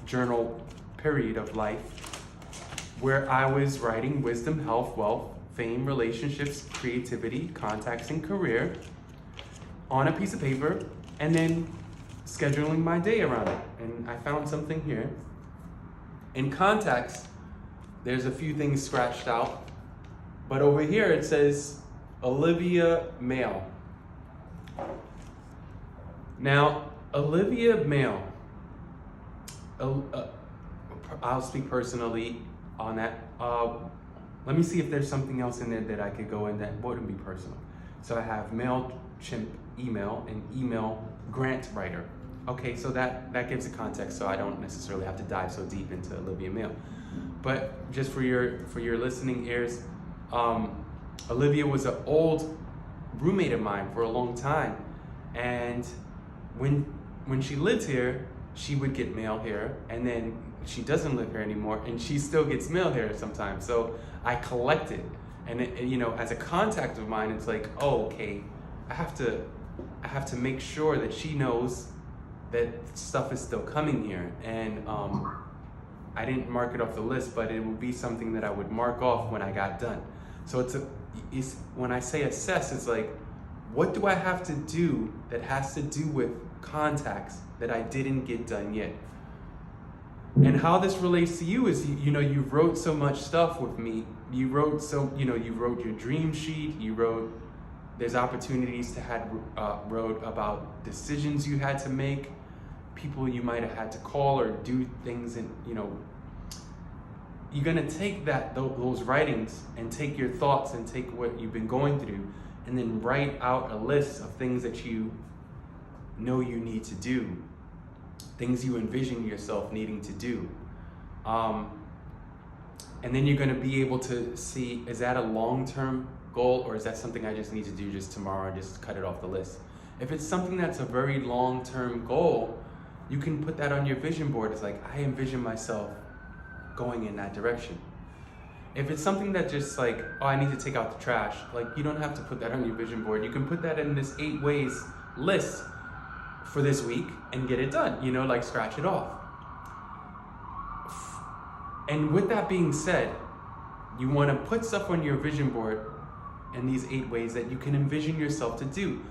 journal period of life, where I was writing wisdom, health, wealth, fame, relationships, creativity, contacts, and career on a piece of paper, and then scheduling my day around it. And I found something here. In contacts, there's a few things scratched out, but over here it says Olivia Mail. Now, Olivia Mail, I'll speak personally on that. Let me see if there's something else in there that I could go in that wouldn't be personal. So I have MailChimp email and email grant writer. Okay, so that gives a context, so I don't necessarily have to dive so deep into Olivia Mail. But just for your listening ears, Olivia was an old roommate of mine for a long time, and when she lived here, she would get mail here, and then she doesn't live here anymore, and she still gets mail here sometimes. So I collect it, and as a contact of mine, it's like, oh, okay, I have to make sure that she knows that stuff is still coming here, and I didn't mark it off the list, but it would be something that I would mark off when I got done. So it's when I say assess, it's like, what do I have to do that has to do with contacts that I didn't get done yet? And how this relates to you is, you wrote so much stuff with me. You wrote your dream sheet. There's opportunities to wrote about decisions you had to make, people you might have had to call or do things, and you're gonna take those writings and take your thoughts and take what you've been going through, and then write out a list of things that you know you need to do, things you envision yourself needing to do. And then you're gonna be able to see, is that a long-term goal, or is that something I just need to do just tomorrow and just cut it off the list? If it's something that's a very long-term goal, you can put that on your vision board. It's like, I envision myself going in that direction. If it's something that just like, oh, I need to take out the trash, like, you don't have to put that on your vision board. You can put that in this 8 ways list for this week and get it done, like scratch it off. And with that being said, you want to put stuff on your vision board in these 8 ways that you can envision yourself to do.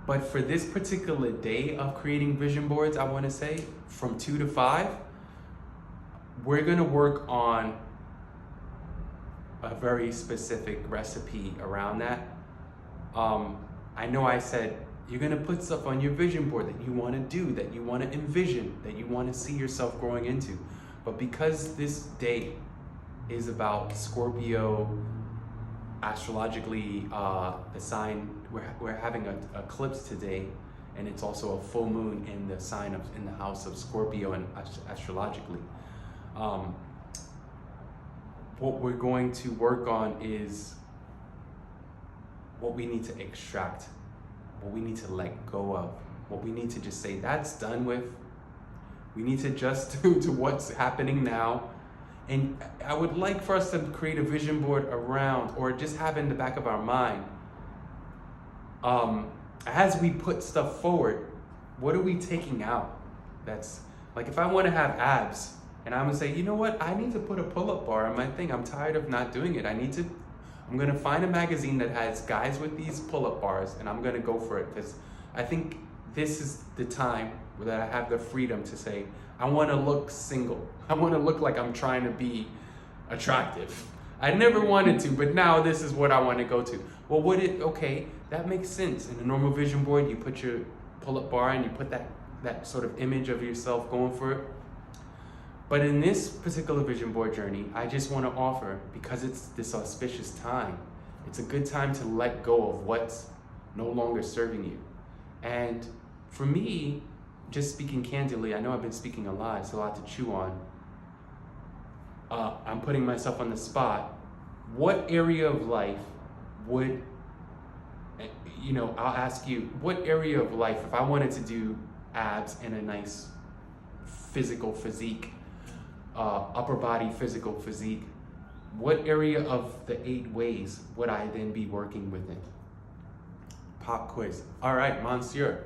But for this particular day of creating vision boards, I want to say from 2 to 5, we're going to work on a very specific recipe around that. I know I said you're going to put stuff on your vision board that you want to do, that you want to envision, that you want to see yourself growing into. But because this day is about Scorpio, astrologically, the sign, we're having an eclipse today, and it's also a full moon in the house of Scorpio, and astrologically. What we're going to work on is what we need to extract, what we need to let go of, what we need to just say, that's done with. We need to adjust to what's happening now. And I would like for us to create a vision board around, or just have in the back of our mind, as we put stuff forward, what are we taking out? That's like, if I want to have abs, and I'm gonna say, you know what, I need to put a pull-up bar on my thing. I'm tired of not doing it. I'm gonna find a magazine that has guys with these pull-up bars, and I'm gonna go for it, because I think this is the time that I have the freedom to say, I want to look single. I want to look like I'm trying to be attractive. I never wanted to, but now this is what I want to go to. Well, okay, that makes sense. In a normal vision board, you put your pull-up bar and you put that sort of image of yourself going for it. But in this particular vision board journey, I just want to offer, because it's this auspicious time, it's a good time to let go of what's no longer serving you. And for me, just speaking candidly, I know I've been speaking a lot, it's a lot to chew on. I'm putting myself on the spot. What area of life would, I'll ask you, what area of life, if I wanted to do abs and a nice physical physique, upper body physical physique, what area of the 8 ways would I then be working within? Pop quiz. All right, Monsieur.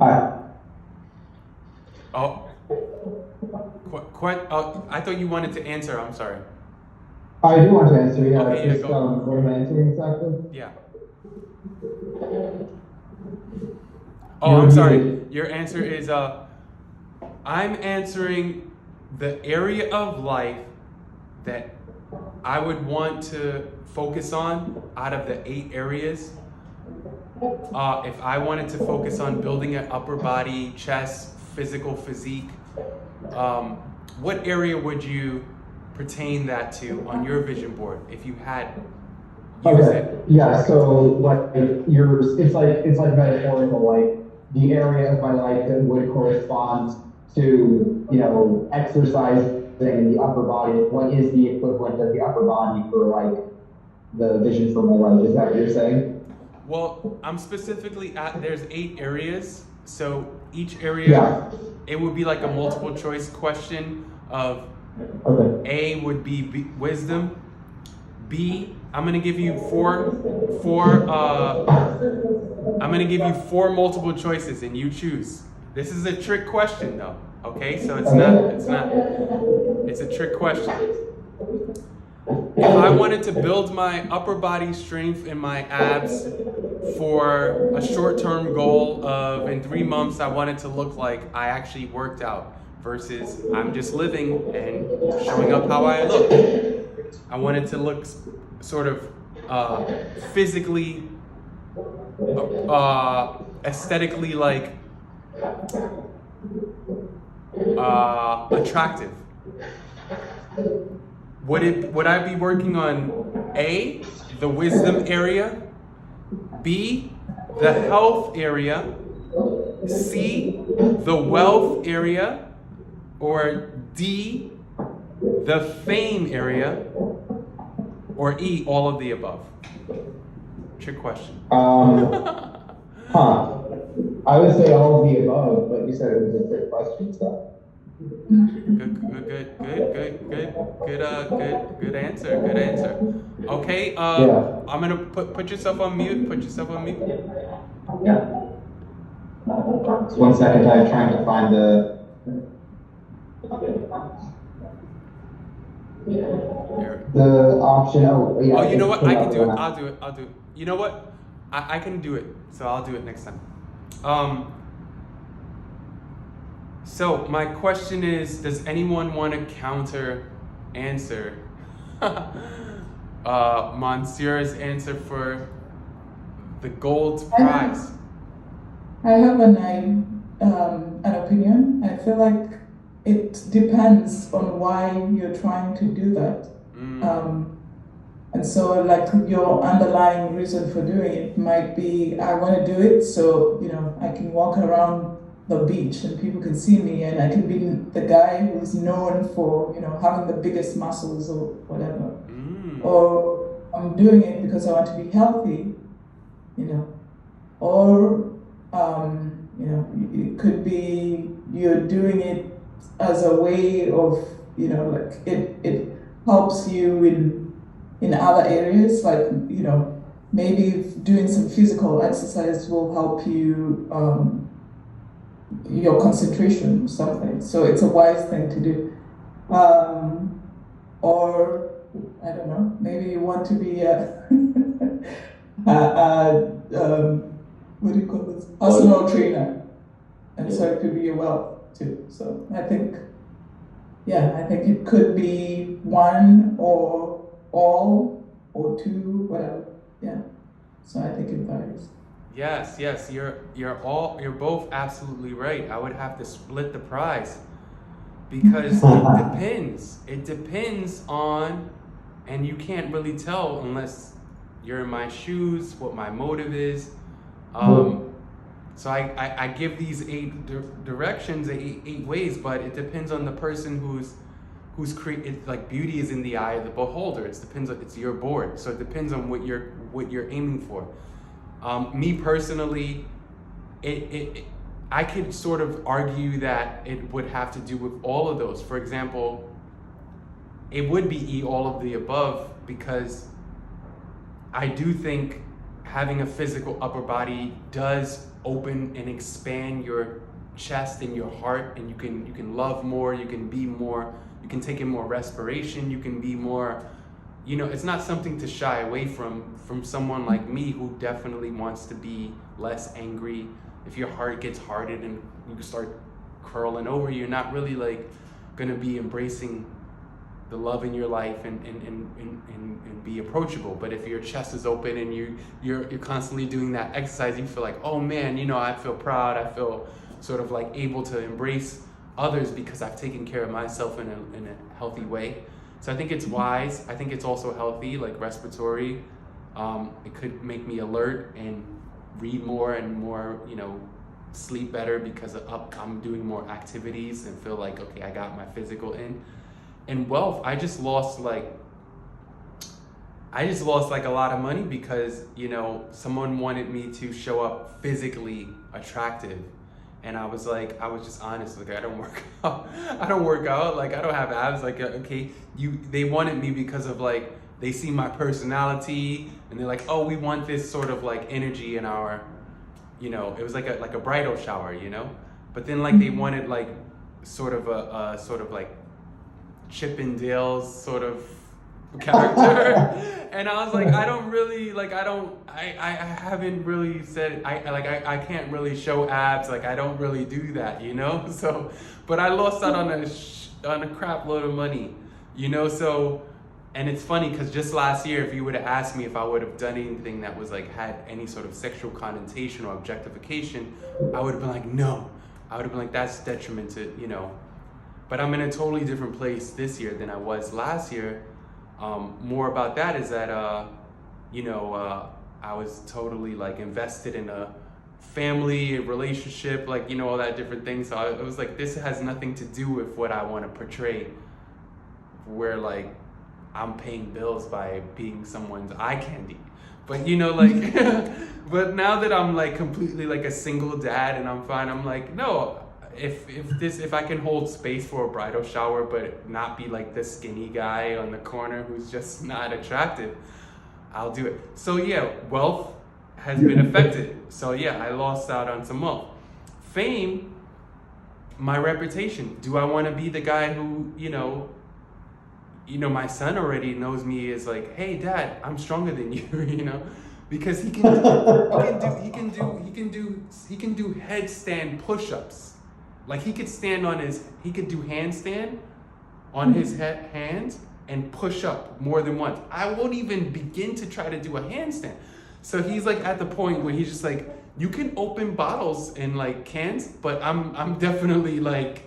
Hi. Oh, I thought you wanted to answer. I'm sorry. I do want to answer, yeah. Okay, yeah, just, go. what am I answering exactly? Yeah. Oh, I'm sorry. Your answer is I'm answering the area of life that I would want to focus on out of the 8 areas. If I wanted to focus on building an upper body, chest, physical physique, what area would you pertain that to on your vision board if you had used it? Yeah, so like it's like metaphorical, like the area of my life that would correspond to, exercising the upper body. What is the equivalent of the upper body for like the vision for my life? Is that what you're saying? Well, I'm specifically there's 8 areas, so each area, it would be like a multiple choice question of A would be wisdom, B, I'm gonna give you four multiple choices and you choose. This is a trick question though, okay? So it's a trick question. If I wanted to build my upper body strength and my abs for a short-term goal of in 3 months, I wanted to look like I actually worked out versus I'm just living and showing up how I look. I wanted to look sort of physically, aesthetically like attractive. Would I be working on A, the wisdom area, B, the health area, C, the wealth area, or D, the fame area, or E, all of the above? Trick question. I would say all of the above, but you said it was a trick question, so. Good answer. Okay, I'm gonna put yourself on mute. Yeah. 1 second, I'm trying to find the. The option. Oh, yeah. Oh, you know what? I can do it. I'll do it. You know what? I can do it. So I'll do it next time. So my question is, does anyone want to counter answer Monsieur's answer for the gold prize? I have an opinion. I feel like it depends on why you're trying to do that. And so like your underlying reason for doing it might be, I want to do it so, I can walk around the beach and people can see me and I can be the guy who's known for, having the biggest muscles or whatever. Or I'm doing it because I want to be healthy, or, it could be you're doing it as a way of, like it helps you in other areas, like, maybe doing some physical exercise will help you, your concentration or something. So it's a wise thing to do. Or, I don't know, maybe you want to be what do you call this? Personal trainer. And so it could be your wealth too. So I think it could be one or all or two, whatever. Yeah. So I think it varies. Yes, you're both absolutely right. I would have to split the prize because it depends on, and you can't really tell unless you're in my shoes, what my motive is. So I give these 8 directions, 8 ways, but it depends on the person who's created. Like beauty is in the eye of the beholder. It's your board, so it depends on what you're aiming for. Me personally, I could sort of argue that it would have to do with all of those. For example, it would be all of the above, because I do think having a physical upper body does open and expand your chest and your heart, and you can love more, you can be more, you can take in more respiration, you can be more, it's not something to shy away from someone like me who definitely wants to be less angry. If your heart gets hardened and you can start curling over, you're not really like gonna be embracing the love in your life and be approachable. But if your chest is open and you're constantly doing that exercise, you feel like, oh man, I feel proud, I feel sort of like able to embrace others because I've taken care of myself in a healthy way. So I think it's wise. I think it's also healthy, like respiratory. It could make me alert and read more and more, sleep better because I'm doing more activities and feel like, okay, I got my physical in. And wealth, I just lost like a lot of money because, someone wanted me to show up physically attractive. And I was just honest, like I don't work out, like I don't have abs, like, okay, they wanted me because of like, they see my personality and they're like, oh, we want this sort of like energy in our, it was like a bridal shower, but then like they wanted like sort of a sort of like Chip and Dale's sort of character. And I was like, I haven't really said, I can't really show abs, like I don't really do that, so, but I lost out on a crap load of money, so. And it's funny because just last year, if you would have asked me if I would have done anything that was like had any sort of sexual connotation or objectification, I would have been like, no. I would have been like, that's detriment to, But I'm in a totally different place this year than I was last year. More about that is that, I was totally like invested in a family, a relationship, like, all that different things. So it was like, this has nothing to do with what I want to portray, where like, I'm paying bills by being someone's eye candy. But but now that I'm like completely like a single dad and I'm fine, I'm like, no, if I can hold space for a bridal shower but not be like the skinny guy on the corner who's just not attractive, I'll do it. So yeah, wealth has been affected. So yeah, I lost out on some wealth. Fame, my reputation. Do I want to be the guy who, my son already knows me as like, hey dad, I'm stronger than you, because he can do headstand push-ups. Like he could do handstand on his hands and push up more than once. I won't even begin to try to do a handstand. So he's like at the point where he's just like, you can open bottles and like cans, but I'm definitely like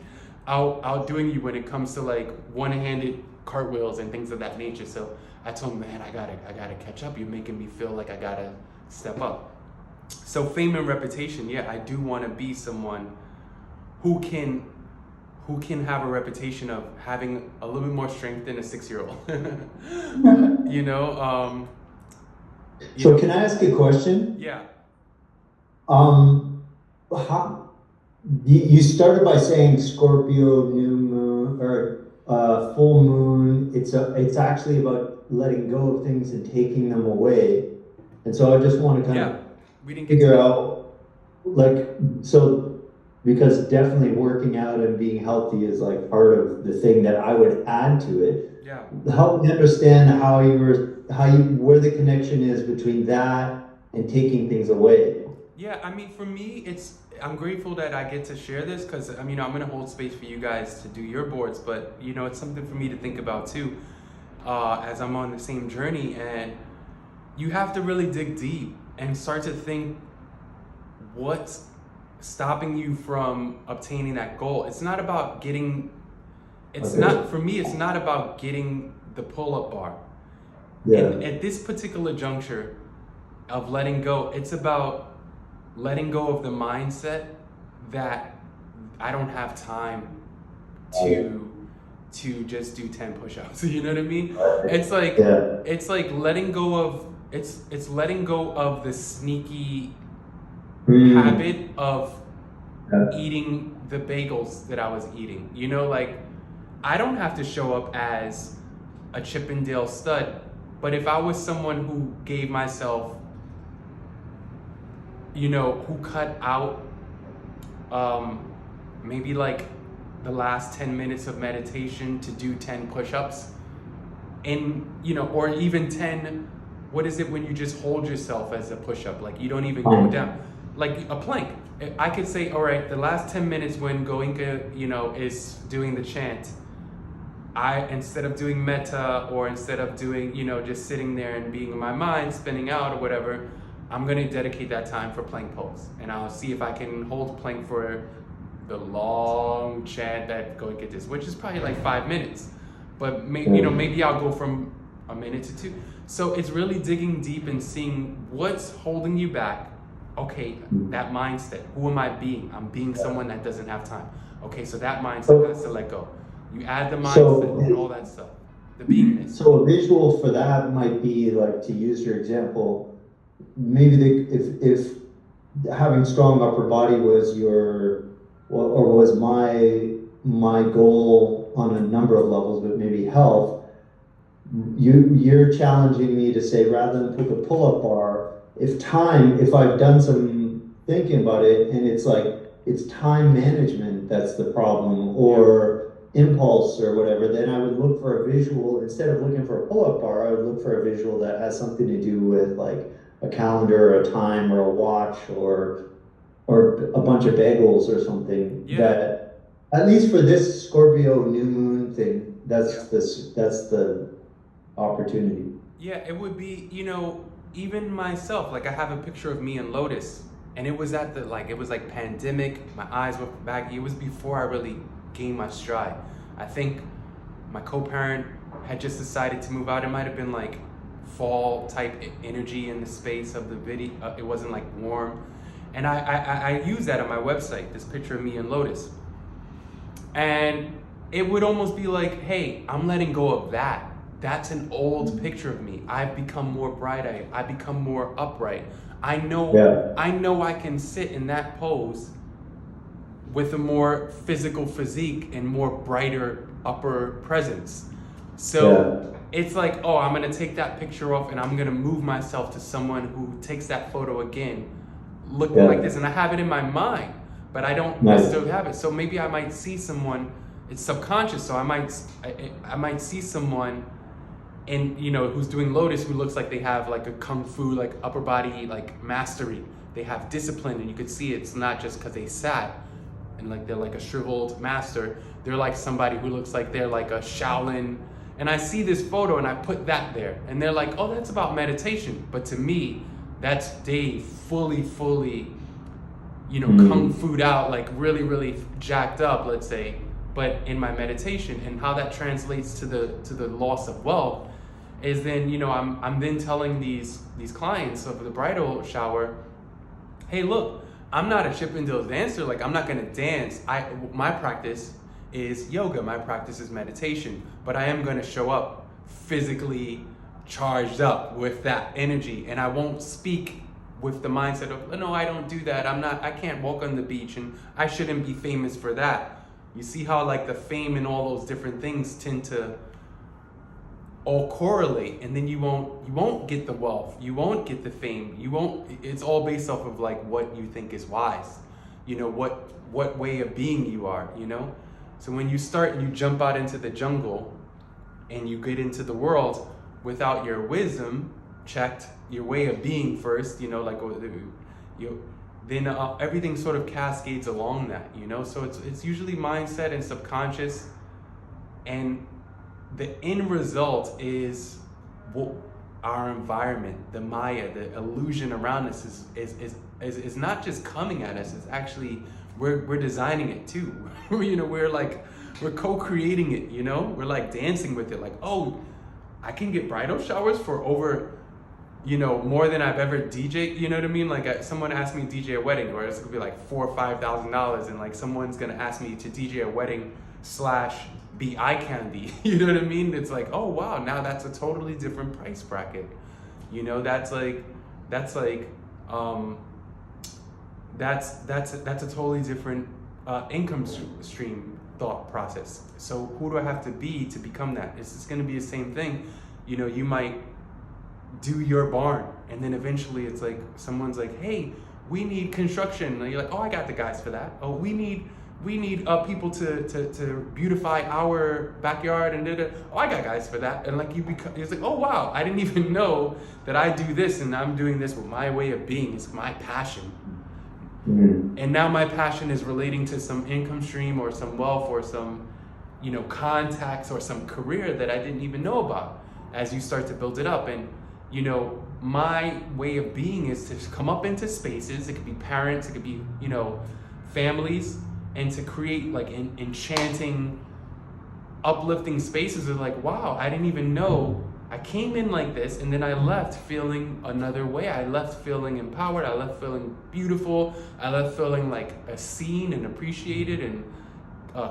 outdoing you when it comes to like one-handed cartwheels and things of that nature. So I told him, man, I gotta catch up. You're making me feel like I gotta step up. So fame and reputation, yeah, I do want to be someone who can have a reputation of having a little bit more strength than a 6-year-old. So can I ask a question? Yeah. How you started by saying Scorpio, new moon, or full moon. It's actually about letting go of things and taking them away. And so I just want to kind of figure out, like, so because definitely working out and being healthy is like part of the thing that I would add to it. Yeah. Help me understand where the connection is between that and taking things away. Yeah, I mean, for me, I'm grateful that I get to share this because, I'm going to hold space for you guys to do your boards, but, it's something for me to think about too, as I'm on the same journey. And you have to really dig deep and start to think what's stopping you from obtaining that goal. It's not about getting, for me, it's not about getting the pull-up bar. At this particular juncture of letting go, it's about letting go of the mindset that I don't have time to just do 10 push-ups. You know what I mean? It's like it's like letting go of it's letting go of the sneaky habit of eating the bagels that I was eating. You know, like I don't have to show up as a Chippendale stud, but if I was someone who gave myself, you know, who cut out maybe like the last 10 minutes of meditation to do 10 push-ups, and you know, or even 10, what is it when you just hold yourself as a push-up, like you don't even go down, like a plank. I could say, all right, the last 10 minutes when Goenka, you know, is doing the chant, instead of doing metta, or instead of doing, you know, just sitting there and being in my mind, spinning out or whatever, I'm gonna dedicate that time for plank pose. And I'll see if I can hold plank for the long chant that Goenka does, which is probably like 5 minutes. But maybe, you know, maybe I'll go from a minute to 2. So it's really digging deep and seeing what's holding you back. Okay, that mindset. Who am I being? I'm being someone that doesn't have time. Okay, so that mindset has to let go. You add the mindset and all that stuff. The beingness. So a visual for that might be like, to use your example, maybe if having strong upper body was your, or was my goal on a number of levels, but maybe health, you're challenging me to say, rather than put the pull-up bar, if I've done some thinking about it and it's like, it's time management that's the problem, or impulse or whatever, then I would look for a visual. Instead of looking for a pull-up bar, I would look for a visual that has something to do with like a calendar or a time or a watch or a bunch of bagels or something. That, at least for this Scorpio new moon thing, that's the opportunity. Yeah, it would be, you know, even myself, like I have a picture of me in Lotus, and it was at it was like pandemic, my eyes were baggy. It was before I really gained my stride. I think my co-parent had just decided to move out. It might have been like fall type energy in the space of the video. It wasn't like warm. And I use that on my website, this picture of me in Lotus. And it would almost be like, hey, I'm letting go of that. That's an old picture of me. I've become more bright-eyed. I've become more upright. I know I can sit in that pose with a more physical physique and more brighter upper presence. So it's like, oh, I'm gonna take that picture off and I'm gonna move myself to someone who takes that photo again, looking like this. And I have it in my mind, but I don't necessarily have it. So maybe I might see someone, it's subconscious, so I might see someone and, you know, who's doing Lotus, who looks like they have like a kung fu, like upper body, like mastery. They have discipline, and you could see it's not just because they sat and like they're like a shriveled master. They're like somebody who looks like they're like a Shaolin. And I see this photo and I put that there, and they're like, oh, that's about meditation. But to me, that's Dave fully, you know, kung fu'd out, like really, really jacked up, let's say, but in my meditation. And how that translates to the loss of wealth is then, you know, I'm then telling these clients of the bridal shower, hey, look, I'm not a Chippendale dancer. Like, I'm not gonna dance. My practice is yoga. My practice is meditation. But I am gonna show up physically charged up with that energy, and I won't speak with the mindset of, no, I don't do that. I can't walk on the beach, and I shouldn't be famous for that. You see how like the fame and all those different things tend to all correlate, and then you won't get the wealth, you won't get the fame, it's all based off of like what you think is wise, you know, what way of being you are, you know. So when you start and you jump out into the jungle and you get into the world without your wisdom checked, your way of being first, you know, like then everything sort of cascades along that, you know. So it's usually mindset and subconscious, and the end result is our environment, the Maya, the illusion around us is not just coming at us. It's actually we're designing it too. You know, we're co-creating it. You know, we're like dancing with it. Like, oh, I can get bridal showers for over, more than I've ever DJed. You know what I mean? Like someone asked me to DJ a wedding, where it's gonna be like $4,000 or $5,000, and like someone's gonna ask me to DJ a wedding / be eye candy. You know what I mean? It's like, oh wow, now that's a totally different price bracket. That's a totally different income stream thought process. So who do I have to be to become that? It's going to be the same thing. You might do your barn, and then eventually it's like someone's like, hey, we need construction, and you're like, oh, I got the guys for that. Oh, we need people to beautify our backyard, and oh, I got guys for that. And like it's like, oh wow, I didn't even know that I do this, and I'm doing this with my way of being. It's my passion. And now my passion is relating to some income stream or some wealth or some, contacts or some career that I didn't even know about as you start to build it up. And, my way of being is to come up into spaces. It could be parents, it could be, families, and to create like enchanting, uplifting spaces of like, wow, I didn't even know. I came in like this, and then I left feeling another way. I left feeling empowered. I left feeling beautiful. I left feeling like seen and appreciated and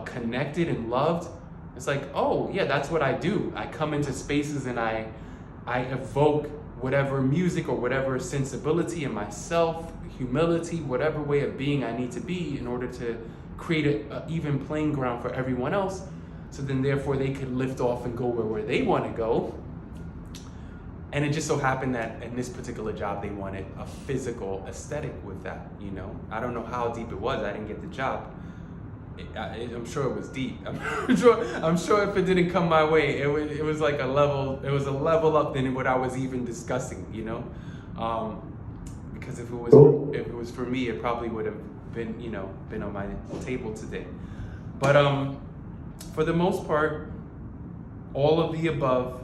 connected and loved. It's like, oh yeah, that's what I do. I come into spaces and I evoke whatever music or whatever sensibility in myself, humility, whatever way of being I need to be in order to create an even playing ground for everyone else. So then therefore they could lift off and go where they want to go. And it just so happened that in this particular job, they wanted a physical aesthetic with that, I don't know how deep it was. I didn't get the job. I'm sure it was deep. I'm sure if it didn't come my way, it was like a level up than what I was even discussing, because if it was for me, it probably would have been, been on my table today. But for the most part, all of the above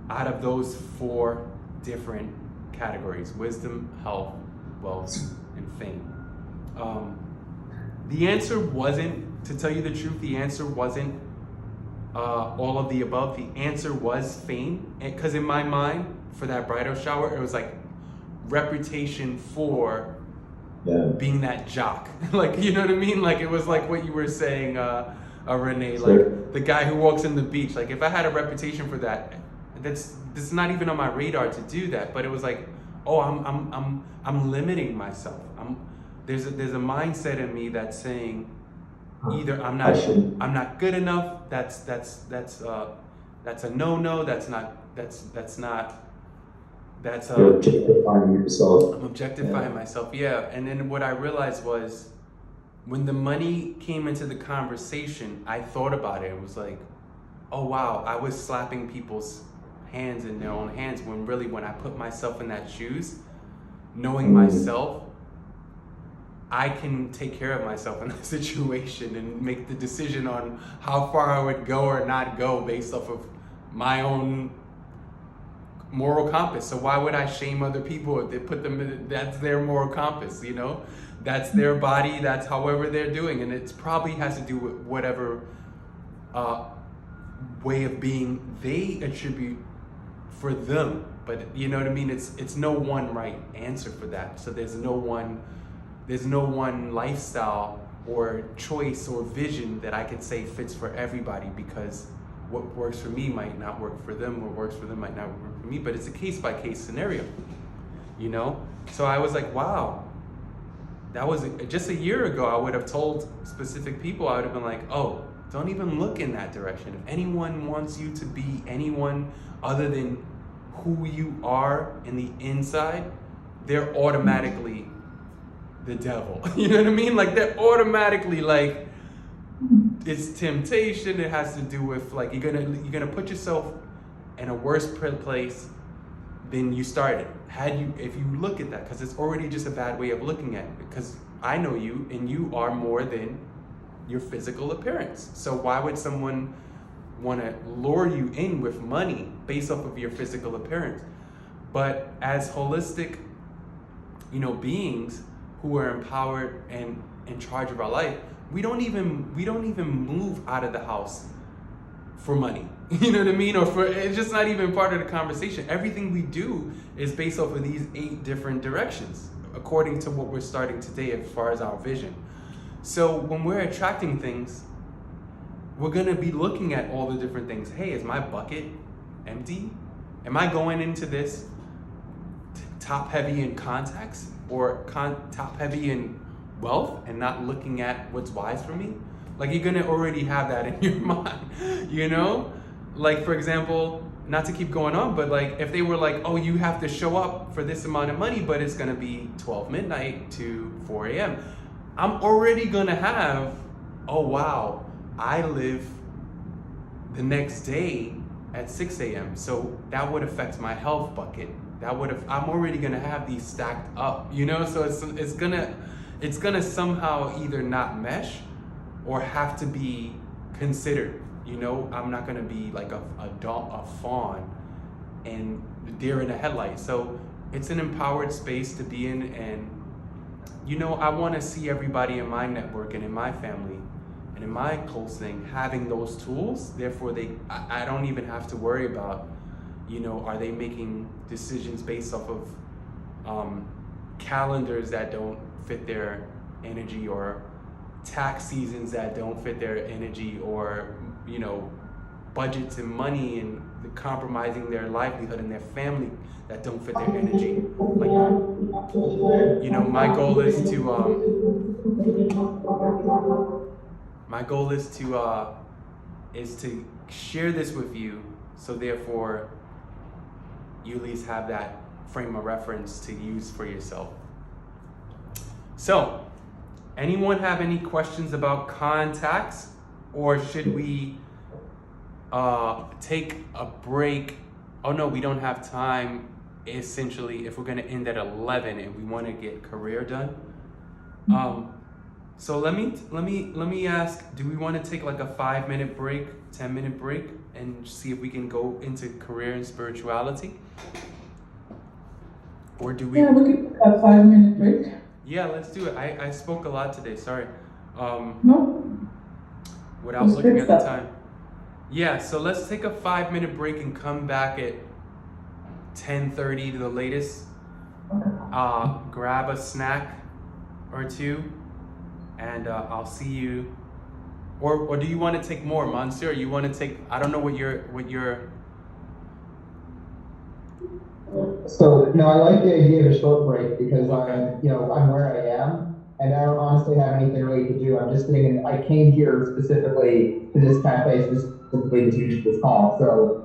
out of those 4 different categories: wisdom, health, wealth, and fame. The answer wasn't, to tell you the truth, the answer wasn't all of the above. The answer was fame. Because in my mind, for that bridal shower, it was like reputation for being that jock. Like, you know what I mean? Like, it was like what you were saying, Renee, like the guy who walks in the beach. Like, if I had a reputation for that, this is not even on my radar to do that. But it was like, oh, I'm limiting myself. There's a mindset in me that's saying either I'm not good enough. That's a no. You're objectifying yourself. I'm objectifying myself. Yeah. And then what I realized was, when the money came into the conversation, I thought about it. It was like, oh wow, I was slapping people's hands in their own hands, when really, when I put myself in that shoes, knowing myself, I can take care of myself in that situation and make the decision on how far I would go or not go based off of my own moral compass. So why would I shame other people if they put them in? That's their moral compass, that's their body, that's however they're doing. And it probably has to do with whatever way of being they attribute for them. But you know what I mean? It's no one right answer for that. So there's no one lifestyle or choice or vision that I can say fits for everybody, because what works for me might not work for them, what works for them might not work for me. But it's a case-by-case scenario, So I was like, wow, that was just a year ago. I would have told specific people, I would have been like, oh, don't even look in that direction. If anyone wants you to be anyone other than who you are in the inside, they're automatically the devil. You know what I mean? Like, they're automatically like, it's temptation. It has to do with like, you're gonna put yourself in a worse place than you started. If you look at that, because it's already just a bad way of looking at it, because I know you and you are more than your physical appearance. So why would someone want to lure you in with money based off of your physical appearance? But as holistic, beings who are empowered and in charge of our life, we don't even move out of the house for money. You know what I mean? Or for it's just not even part of the conversation. Everything we do is based off of these 8 different directions, according to what we're starting today as far as our vision. So when we're attracting things, we're gonna be looking at all the different things. Hey, is my bucket empty? Am I going into this top heavy in contacts or top heavy in wealth and not looking at what's wise for me? Like, you're gonna already have that in your mind, you know? Like, for example, not to keep going on, but like if they were like, oh, you have to show up for this amount of money, but it's gonna be 12 midnight to 4 a.m. I'm already gonna have, oh wow, I live the next day at 6 a.m. So that would affect my health bucket. I'm already gonna have these stacked up, you know? So it's gonna somehow either not mesh or have to be considered. You know, I'm not gonna be like a fawn and deer in the headlights. So it's an empowered space to be in, and you know, I wanna see everybody in my network and in my family and in my close thing having those tools. Therefore, I don't even have to worry about, you know, are they making decisions based off of calendars that don't fit their energy, or tax seasons that don't fit their energy, or, you know, budgets and money and compromising their livelihood and their family that don't fit their energy. Like, you know, my goal is to share this with you, so therefore you at least have that frame of reference to use for yourself. So, anyone have any questions about contacts, or should we take a break? Oh no, we don't have time. Essentially, if we're gonna end at 11 and we want to get career done, so let me ask: do we want to take like a 5-minute break, 10-minute break, and see if we can go into career and spirituality, or do we? Yeah, we could have a 5-minute break. Yeah, let's do it. I spoke a lot today. Sorry. No. Without It's looking good at the stuff. time. Yeah, so let's take a 5-minute break and come back at 10:30 to the latest. Grab a snack or two, and I'll see you. Or do you want to take more, Monsieur? You want to take? I don't know what your. So no, I like the idea of a short break because I'm where I am, and I don't honestly have anything really to do. I'm just thinking I came here specifically to this cafe, specifically to teach this call. So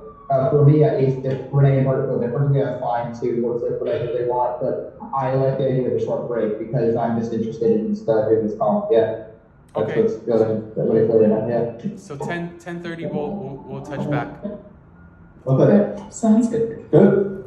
for me, at least, if Renee and Bart feel differently, that's fine too. Works with whatever they want, but I like the idea of a short break because I'm just interested in doing this call. Yeah. That's Okay. what's good. That's what I feel right now. Yeah. So 10:30 we'll touch back. Okay, Sounds good. good.